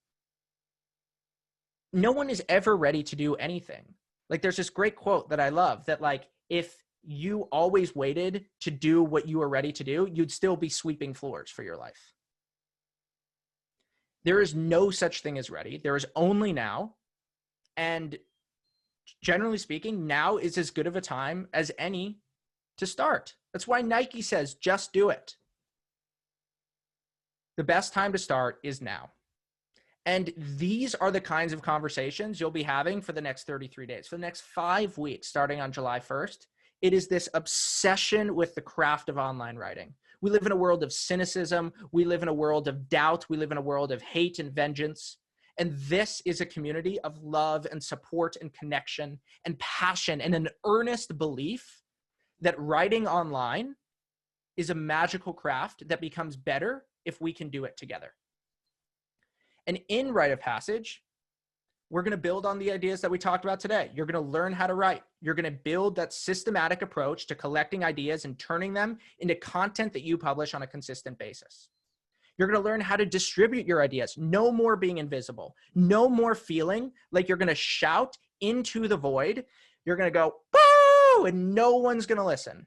[SPEAKER 1] No one is ever ready to do anything. Like, there's this great quote that I love that, like, if you always waited to do what you were ready to do, you'd still be sweeping floors for your life. There is no such thing as ready. There is only now. And generally speaking, now is as good of a time as any to start. That's why Nike says, just do it. The best time to start is now. And these are the kinds of conversations you'll be having for the next 33 days, for the next 5 weeks, starting on July 1st. It is this obsession with the craft of online writing. We live in a world of cynicism. We live in a world of doubt. We live in a world of hate and vengeance. And this is a community of love and support and connection and passion and an earnest belief that writing online is a magical craft that becomes better if we can do it together. And in Rite of Passage, we're going to build on the ideas that we talked about today. You're going to learn how to write. You're going to build that systematic approach to collecting ideas and turning them into content that you publish on a consistent basis. You're going to learn how to distribute your ideas. No more being invisible. No more feeling like you're going to shout into the void. You're going to go, "Boo!" and no one's going to listen.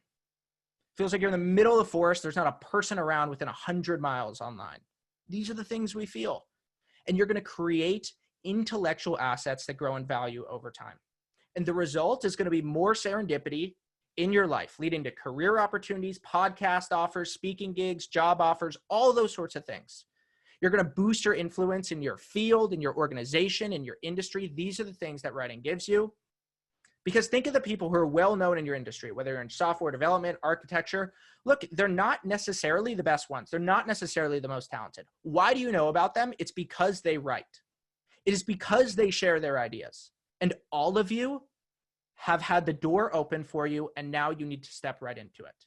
[SPEAKER 1] Feels like you're in the middle of the forest. There's not a person around within 100 miles online. These are the things we feel. And you're going to create intellectual assets that grow in value over time. And the result is going to be more serendipity in your life, leading to career opportunities, podcast offers, speaking gigs, job offers, all those sorts of things. You're going to boost your influence in your field, in your organization, in your industry. These are the things that writing gives you. Because think of the people who are well known in your industry, whether you're in software development, architecture. Look, they're not necessarily the best ones. They're not necessarily the most talented. Why do you know about them? It's because they write. It is because they share their ideas. And all of you have had the door open for you, and now you need to step right into it.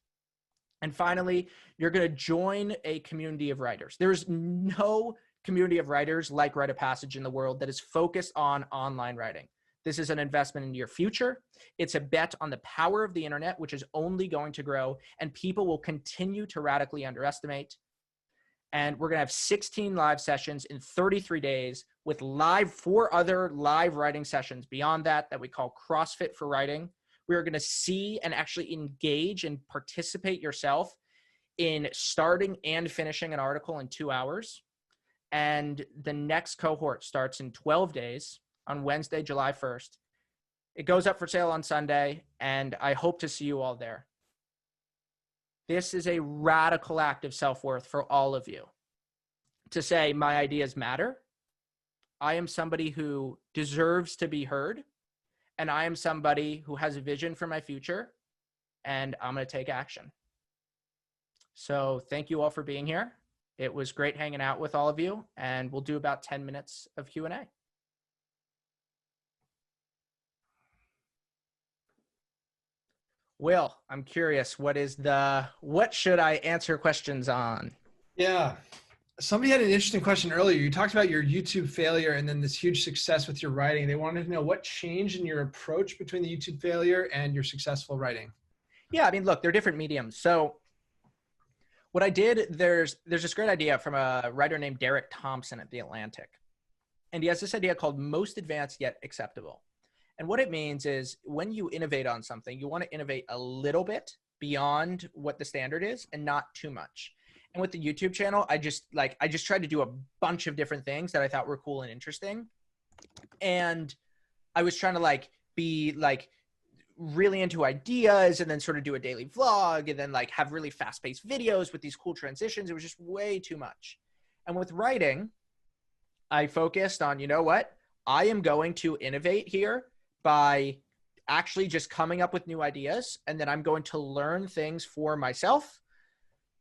[SPEAKER 1] And finally, you're going to join a community of writers. There's no community of writers like Rite of Passage in the world that is focused on online writing. This is an investment in your future. It's a bet on the power of the internet, which is only going to grow, and people will continue to radically underestimate. And we're going to have 16 live sessions in 33 days with 4 other live writing sessions beyond that we call CrossFit for Writing. We are going to see and actually engage and participate yourself in starting and finishing an article in 2 hours. And the next cohort starts in 12 days on Wednesday, July 1st. It goes up for sale on Sunday, and I hope to see you all there. This is a radical act of self-worth for all of you to say, my ideas matter. I am somebody who deserves to be heard, and I am somebody who has a vision for my future, and I'm going to take action. So thank you all for being here. It was great hanging out with all of you, and we'll do about 10 minutes of Q&A. Will, I'm curious, what should I answer questions on?
[SPEAKER 2] Yeah. Somebody had an interesting question earlier. You talked about your YouTube failure and then this huge success with your writing. They wanted to know what changed in your approach between the YouTube failure and your successful writing.
[SPEAKER 1] Yeah, I mean, look, they're different mediums. So what I did, there's this great idea from a writer named Derek Thompson at The Atlantic. And he has this idea called most advanced yet acceptable. And what it means is when you innovate on something, you want to innovate a little bit beyond what the standard is and not too much. And with the YouTube channel, I just tried to do a bunch of different things that I thought were cool and interesting. And I was trying to be really into ideas and then sort of do a daily vlog and then have really fast-paced videos with these cool transitions. It was just way too much. And with writing, I focused on, you know what? I am going to innovate here by actually just coming up with new ideas. And then I'm going to learn things for myself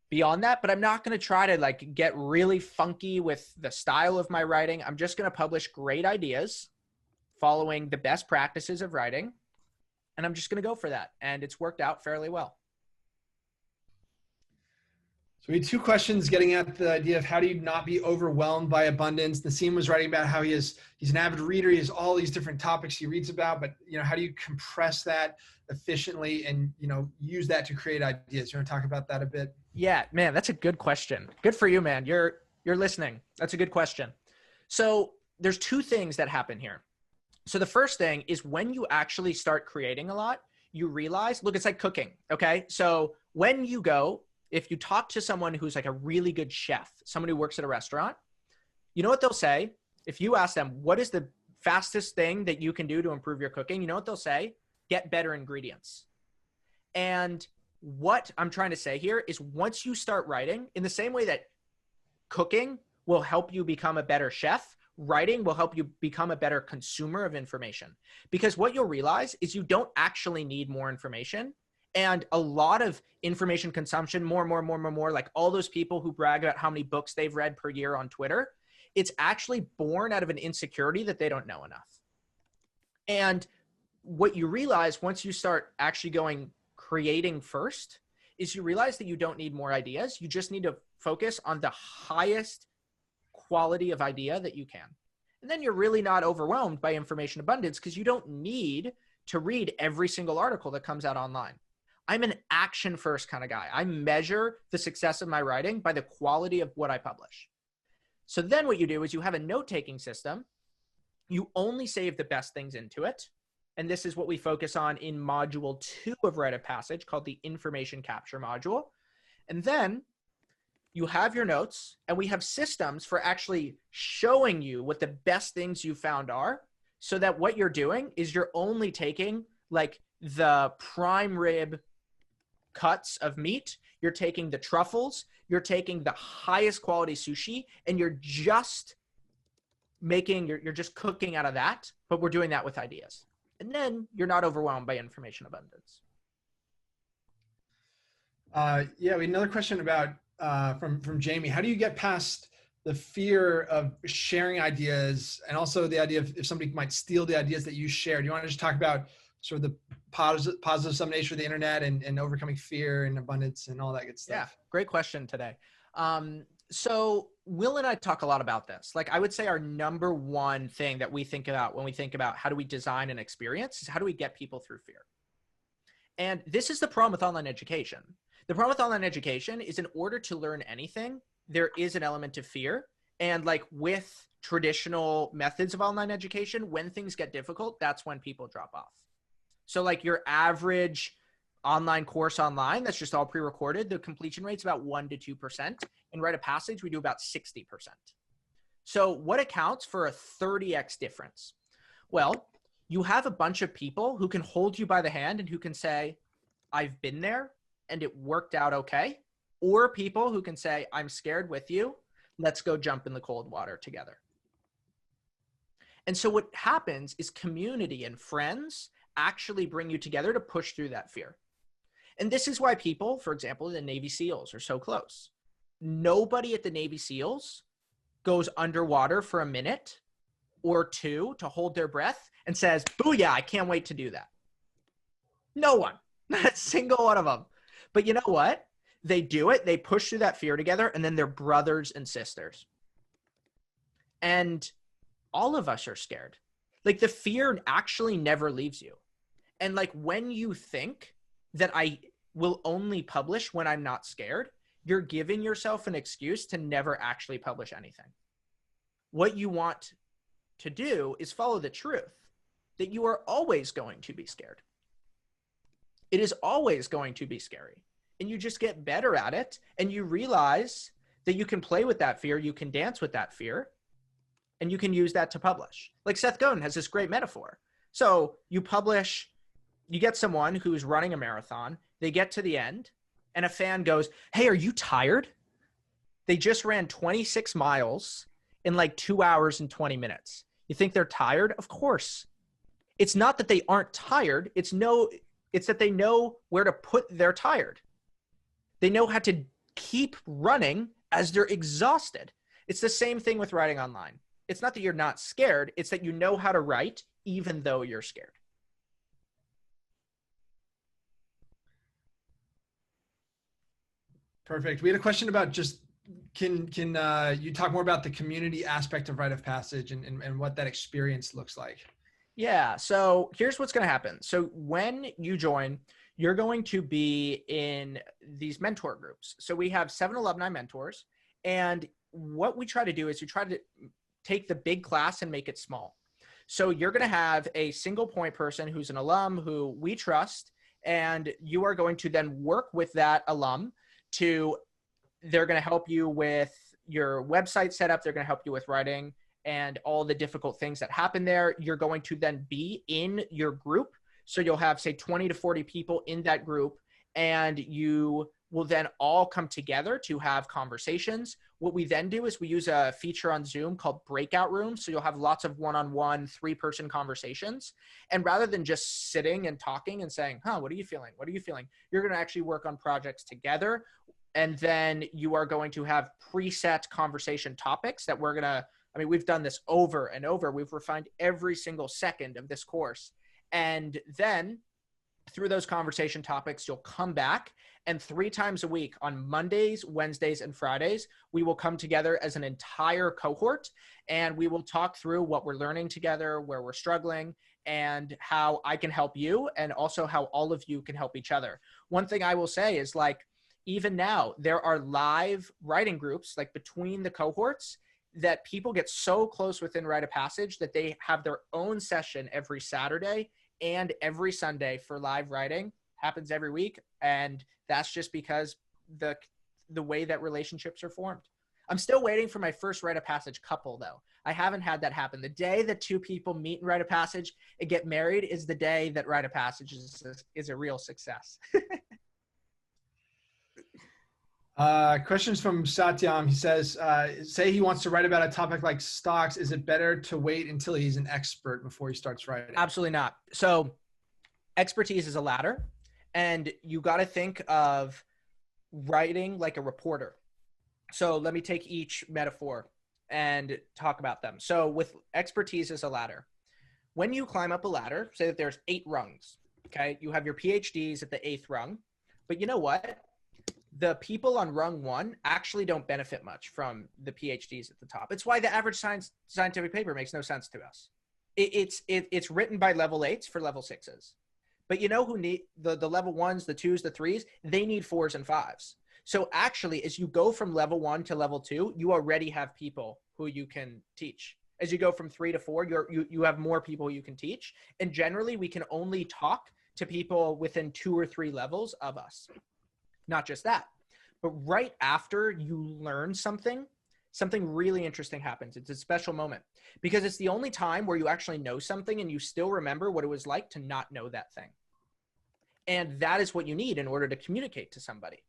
[SPEAKER 1] beyond that, but I'm not going to try to get really funky with the style of my writing. I'm just going to publish great ideas following the best practices of writing. And I'm just going to go for that. And it's worked out fairly well.
[SPEAKER 2] So we had two questions getting at the idea of how do you not be overwhelmed by abundance. Nassim was writing about how he's an avid reader. He has all these different topics he reads about, but how do you compress that efficiently and, use that to create ideas? You want to talk about that a bit?
[SPEAKER 1] Yeah, man, that's a good question. Good for you, man. You're listening. That's a good question. So there's two things that happen here. So the first thing is when you actually start creating a lot, you realize, look, it's like cooking. Okay. So if you talk to someone who's a really good chef, someone who works at a restaurant, you know what they'll say? If you ask them, what is the fastest thing that you can do to improve your cooking? You know what they'll say? Get better ingredients. And what I'm trying to say here is once you start writing, in the same way that cooking will help you become a better chef, writing will help you become a better consumer of information. Because what you'll realize is you don't actually need more information. And a lot of information consumption, more, like all those people who brag about how many books they've read per year on Twitter, it's actually born out of an insecurity that they don't know enough. And what you realize once you start actually creating first is you realize that you don't need more ideas. You just need to focus on the highest quality of idea that you can. And then you're really not overwhelmed by information abundance because you don't need to read every single article that comes out online. I'm an action first kind of guy. I measure the success of my writing by the quality of what I publish. So then what you do is you have a note-taking system. You only save the best things into it. And this is what we focus on in module 2 of Rite of Passage called the information capture module. And then you have your notes and we have systems for actually showing you what the best things you found are so that what you're doing is you're only taking the prime rib cuts of meat, you're taking the truffles, you're taking the highest quality sushi, and you're just cooking out of that, but we're doing that with ideas. And then you're not overwhelmed by information abundance.
[SPEAKER 2] We had another question about from Jamie. How do you get past the fear of sharing ideas and also the idea of if somebody might steal the ideas that you share? Do you want to just talk about sort of the positive some nature of the internet and overcoming fear and abundance and all that good stuff?
[SPEAKER 1] Yeah, great question today. So Will and I talk a lot about this. I would say our number one thing that we think about when we think about how do we design an experience is how do we get people through fear? And this is the problem with online education. The problem with online education is in order to learn anything, there is an element of fear. And with traditional methods of online education, when things get difficult, that's when people drop off. So your average online course online that's just all pre-recorded, the completion rate's about 1 to 2%. In Rite of Passage, we do about 60%. So what accounts for a 30x difference? Well, you have a bunch of people who can hold you by the hand and who can say, I've been there and it worked out okay. Or people who can say, I'm scared with you. Let's go jump in the cold water together. And so what happens is community and friends actually bring you together to push through that fear. And this is why people, for example, the Navy SEALs are so close. Nobody at the Navy SEALs goes underwater for a minute or two to hold their breath and says, booyah, I can't wait to do that. No one, not a single one of them. But you know what? They do it. They push through that fear together, and then they're brothers and sisters. And all of us are scared. Like the fear actually never leaves you. And like when you think that I will only publish when I'm not scared, you're giving yourself an excuse to never actually publish anything. What you want to do is follow the truth that you are always going to be scared. It is always going to be scary. And you just get better at it. And you realize that you can play with that fear. You can dance with that fear. And you can use that to publish. Like Seth Godin has this great metaphor. So you publish, you get someone who's running a marathon. They get to the end and a fan goes, hey, are you tired? They just ran 26 miles in like 2 hours and 20 minutes. You think they're tired? Of course. It's not that they aren't tired. It's that they know where to put their tired. They know how to keep running as they're exhausted. It's the same thing with writing online. It's not that you're not scared. It's that you know how to write even though you're scared.
[SPEAKER 2] Perfect. We had a question about just, can you talk more about the community aspect of Rite of Passage and what that experience looks like?
[SPEAKER 1] Yeah. So here's what's going to happen. So when you join, you're going to be in these mentor groups. So we have 7 alumni mentors. And what we try to do is we try to take the big class and make it small. So you're going to have a single point person who's an alum who we trust, and you are going to then work with that alum they're going to help you with your website setup. They're going to help you with writing and all the difficult things that happen there. You're going to then be in your group. So you'll have, say, 20 to 40 people in that group, and you will then all come together to have conversations. What we then do is we use a feature on Zoom called breakout rooms. So you'll have lots of one-on-one 3-person conversations. And rather than just sitting and talking and saying, what are you feeling? What are you feeling? You're going to actually work on projects together. And then you are going to have preset conversation topics that we've done this over and over. We've refined every single second of this course. And then through those conversation topics, you'll come back, and 3 times a week on Mondays, Wednesdays, and Fridays, we will come together as an entire cohort, and we will talk through what we're learning together, where we're struggling, and how I can help you, and also how all of you can help each other. One thing I will say is, like, even now, there are live writing groups, like between the cohorts, that people get so close within Rite of Passage that they have their own session every Saturday and every Sunday for live writing. Happens every week. And that's just because the way that relationships are formed. I'm still waiting for my first Rite of Passage couple, though. I haven't had that happen. The day that 2 people meet in Rite of Passage and get married is the day that Rite of Passage is a real success.
[SPEAKER 2] Questions from Satyam. He says, say he wants to write about a topic like stocks. Is it better to wait until he's an expert before he starts writing?
[SPEAKER 1] Absolutely not. So expertise is a ladder, and you got to think of writing like a reporter. So let me take each metaphor and talk about them. So with expertise as a ladder, when you climb up a ladder, say that there's 8 rungs, okay? You have your PhDs at the 8th rung, but you know what? The people on rung 1 actually don't benefit much from the PhDs at the top. It's why the average scientific paper makes no sense to us. It's written by level 8s for level 6s. But you know who need the level 1s, the 2s, the 3s? They need 4s and 5s. So actually, as you go from level 1 to level 2, you already have people who you can teach. As you go from 3 to 4, you have more people you can teach. And generally, we can only talk to people within 2 or 3 levels of us. Not just that, but right after you learn something, something really interesting happens. It's a special moment because it's the only time where you actually know something and you still remember what it was like to not know that thing. And that is what you need in order to communicate to somebody.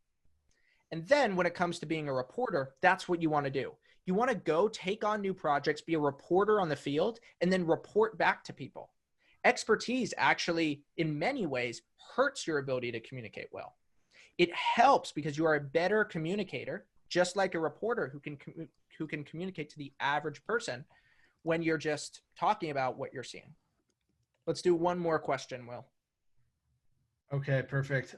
[SPEAKER 1] And then when it comes to being a reporter, that's what you want to do. You want to go take on new projects, be a reporter on the field, and then report back to people. Expertise actually, in many ways, hurts your ability to communicate well. It helps because you are a better communicator, just like a reporter who can communicate to the average person when you're just talking about what you're seeing. Let's do one more question, Will.
[SPEAKER 2] Okay, perfect.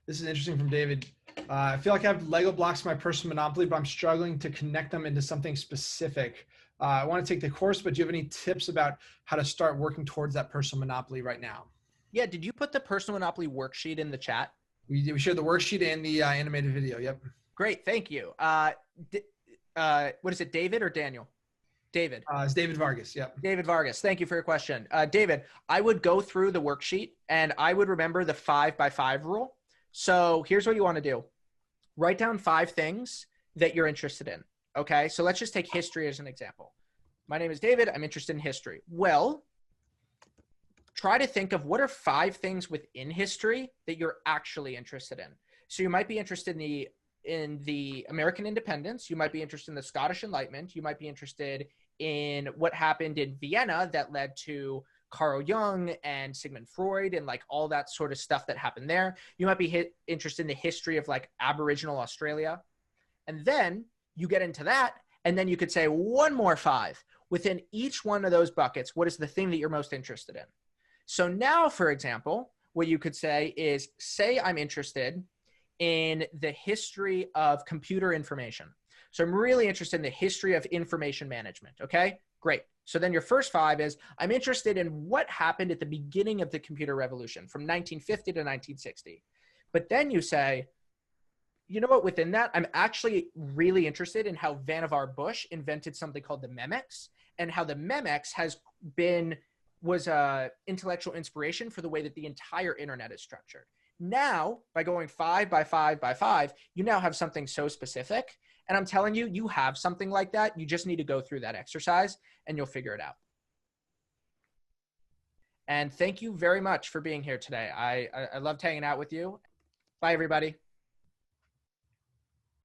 [SPEAKER 2] This is interesting from David. I feel like I have Lego blocks in my personal Monopoly, but I'm struggling to connect them into something specific. I want to take the course, but do you have any tips about how to start working towards that personal Monopoly right now?
[SPEAKER 1] Yeah, did you put the personal Monopoly worksheet in the chat?
[SPEAKER 2] We shared the worksheet and the animated video. Yep.
[SPEAKER 1] Great, thank you. What is it, David or Daniel? David.
[SPEAKER 2] It's David Vargas. Yep.
[SPEAKER 1] David Vargas, thank you for your question. David, I would go through the worksheet and I would remember the 5x5 rule. So here's what you want to do. Write down 5 things that you're interested in. Okay, so let's just take history as an example. My name is David. I'm interested in history. Well, try to think of what are 5 things within history that you're actually interested in. So you might be interested in the American independence. You might be interested in the Scottish Enlightenment. You might be interested in what happened in Vienna that led to Carl Jung and Sigmund Freud and like all that sort of stuff that happened there. You might be interested in the history of like Aboriginal Australia. And then you get into that, and then you could say one more 5. Within each one of those buckets, what is the thing that you're most interested in? So now, for example, what you could say is, say I'm interested in the history of computer information. So I'm really interested in the history of information management. Okay, great. So then your first 5 is, I'm interested in what happened at the beginning of the computer revolution from 1950 to 1960. But then you say, you know what, within that, I'm actually really interested in how Vannevar Bush invented something called the Memex, and how the Memex was intellectual inspiration for the way that the entire internet is structured. Now, by going 5x5x5, you now have something so specific. And I'm telling you, you have something like that. You just need to go through that exercise and you'll figure it out. And thank you very much for being here today. I loved hanging out with you. Bye, everybody.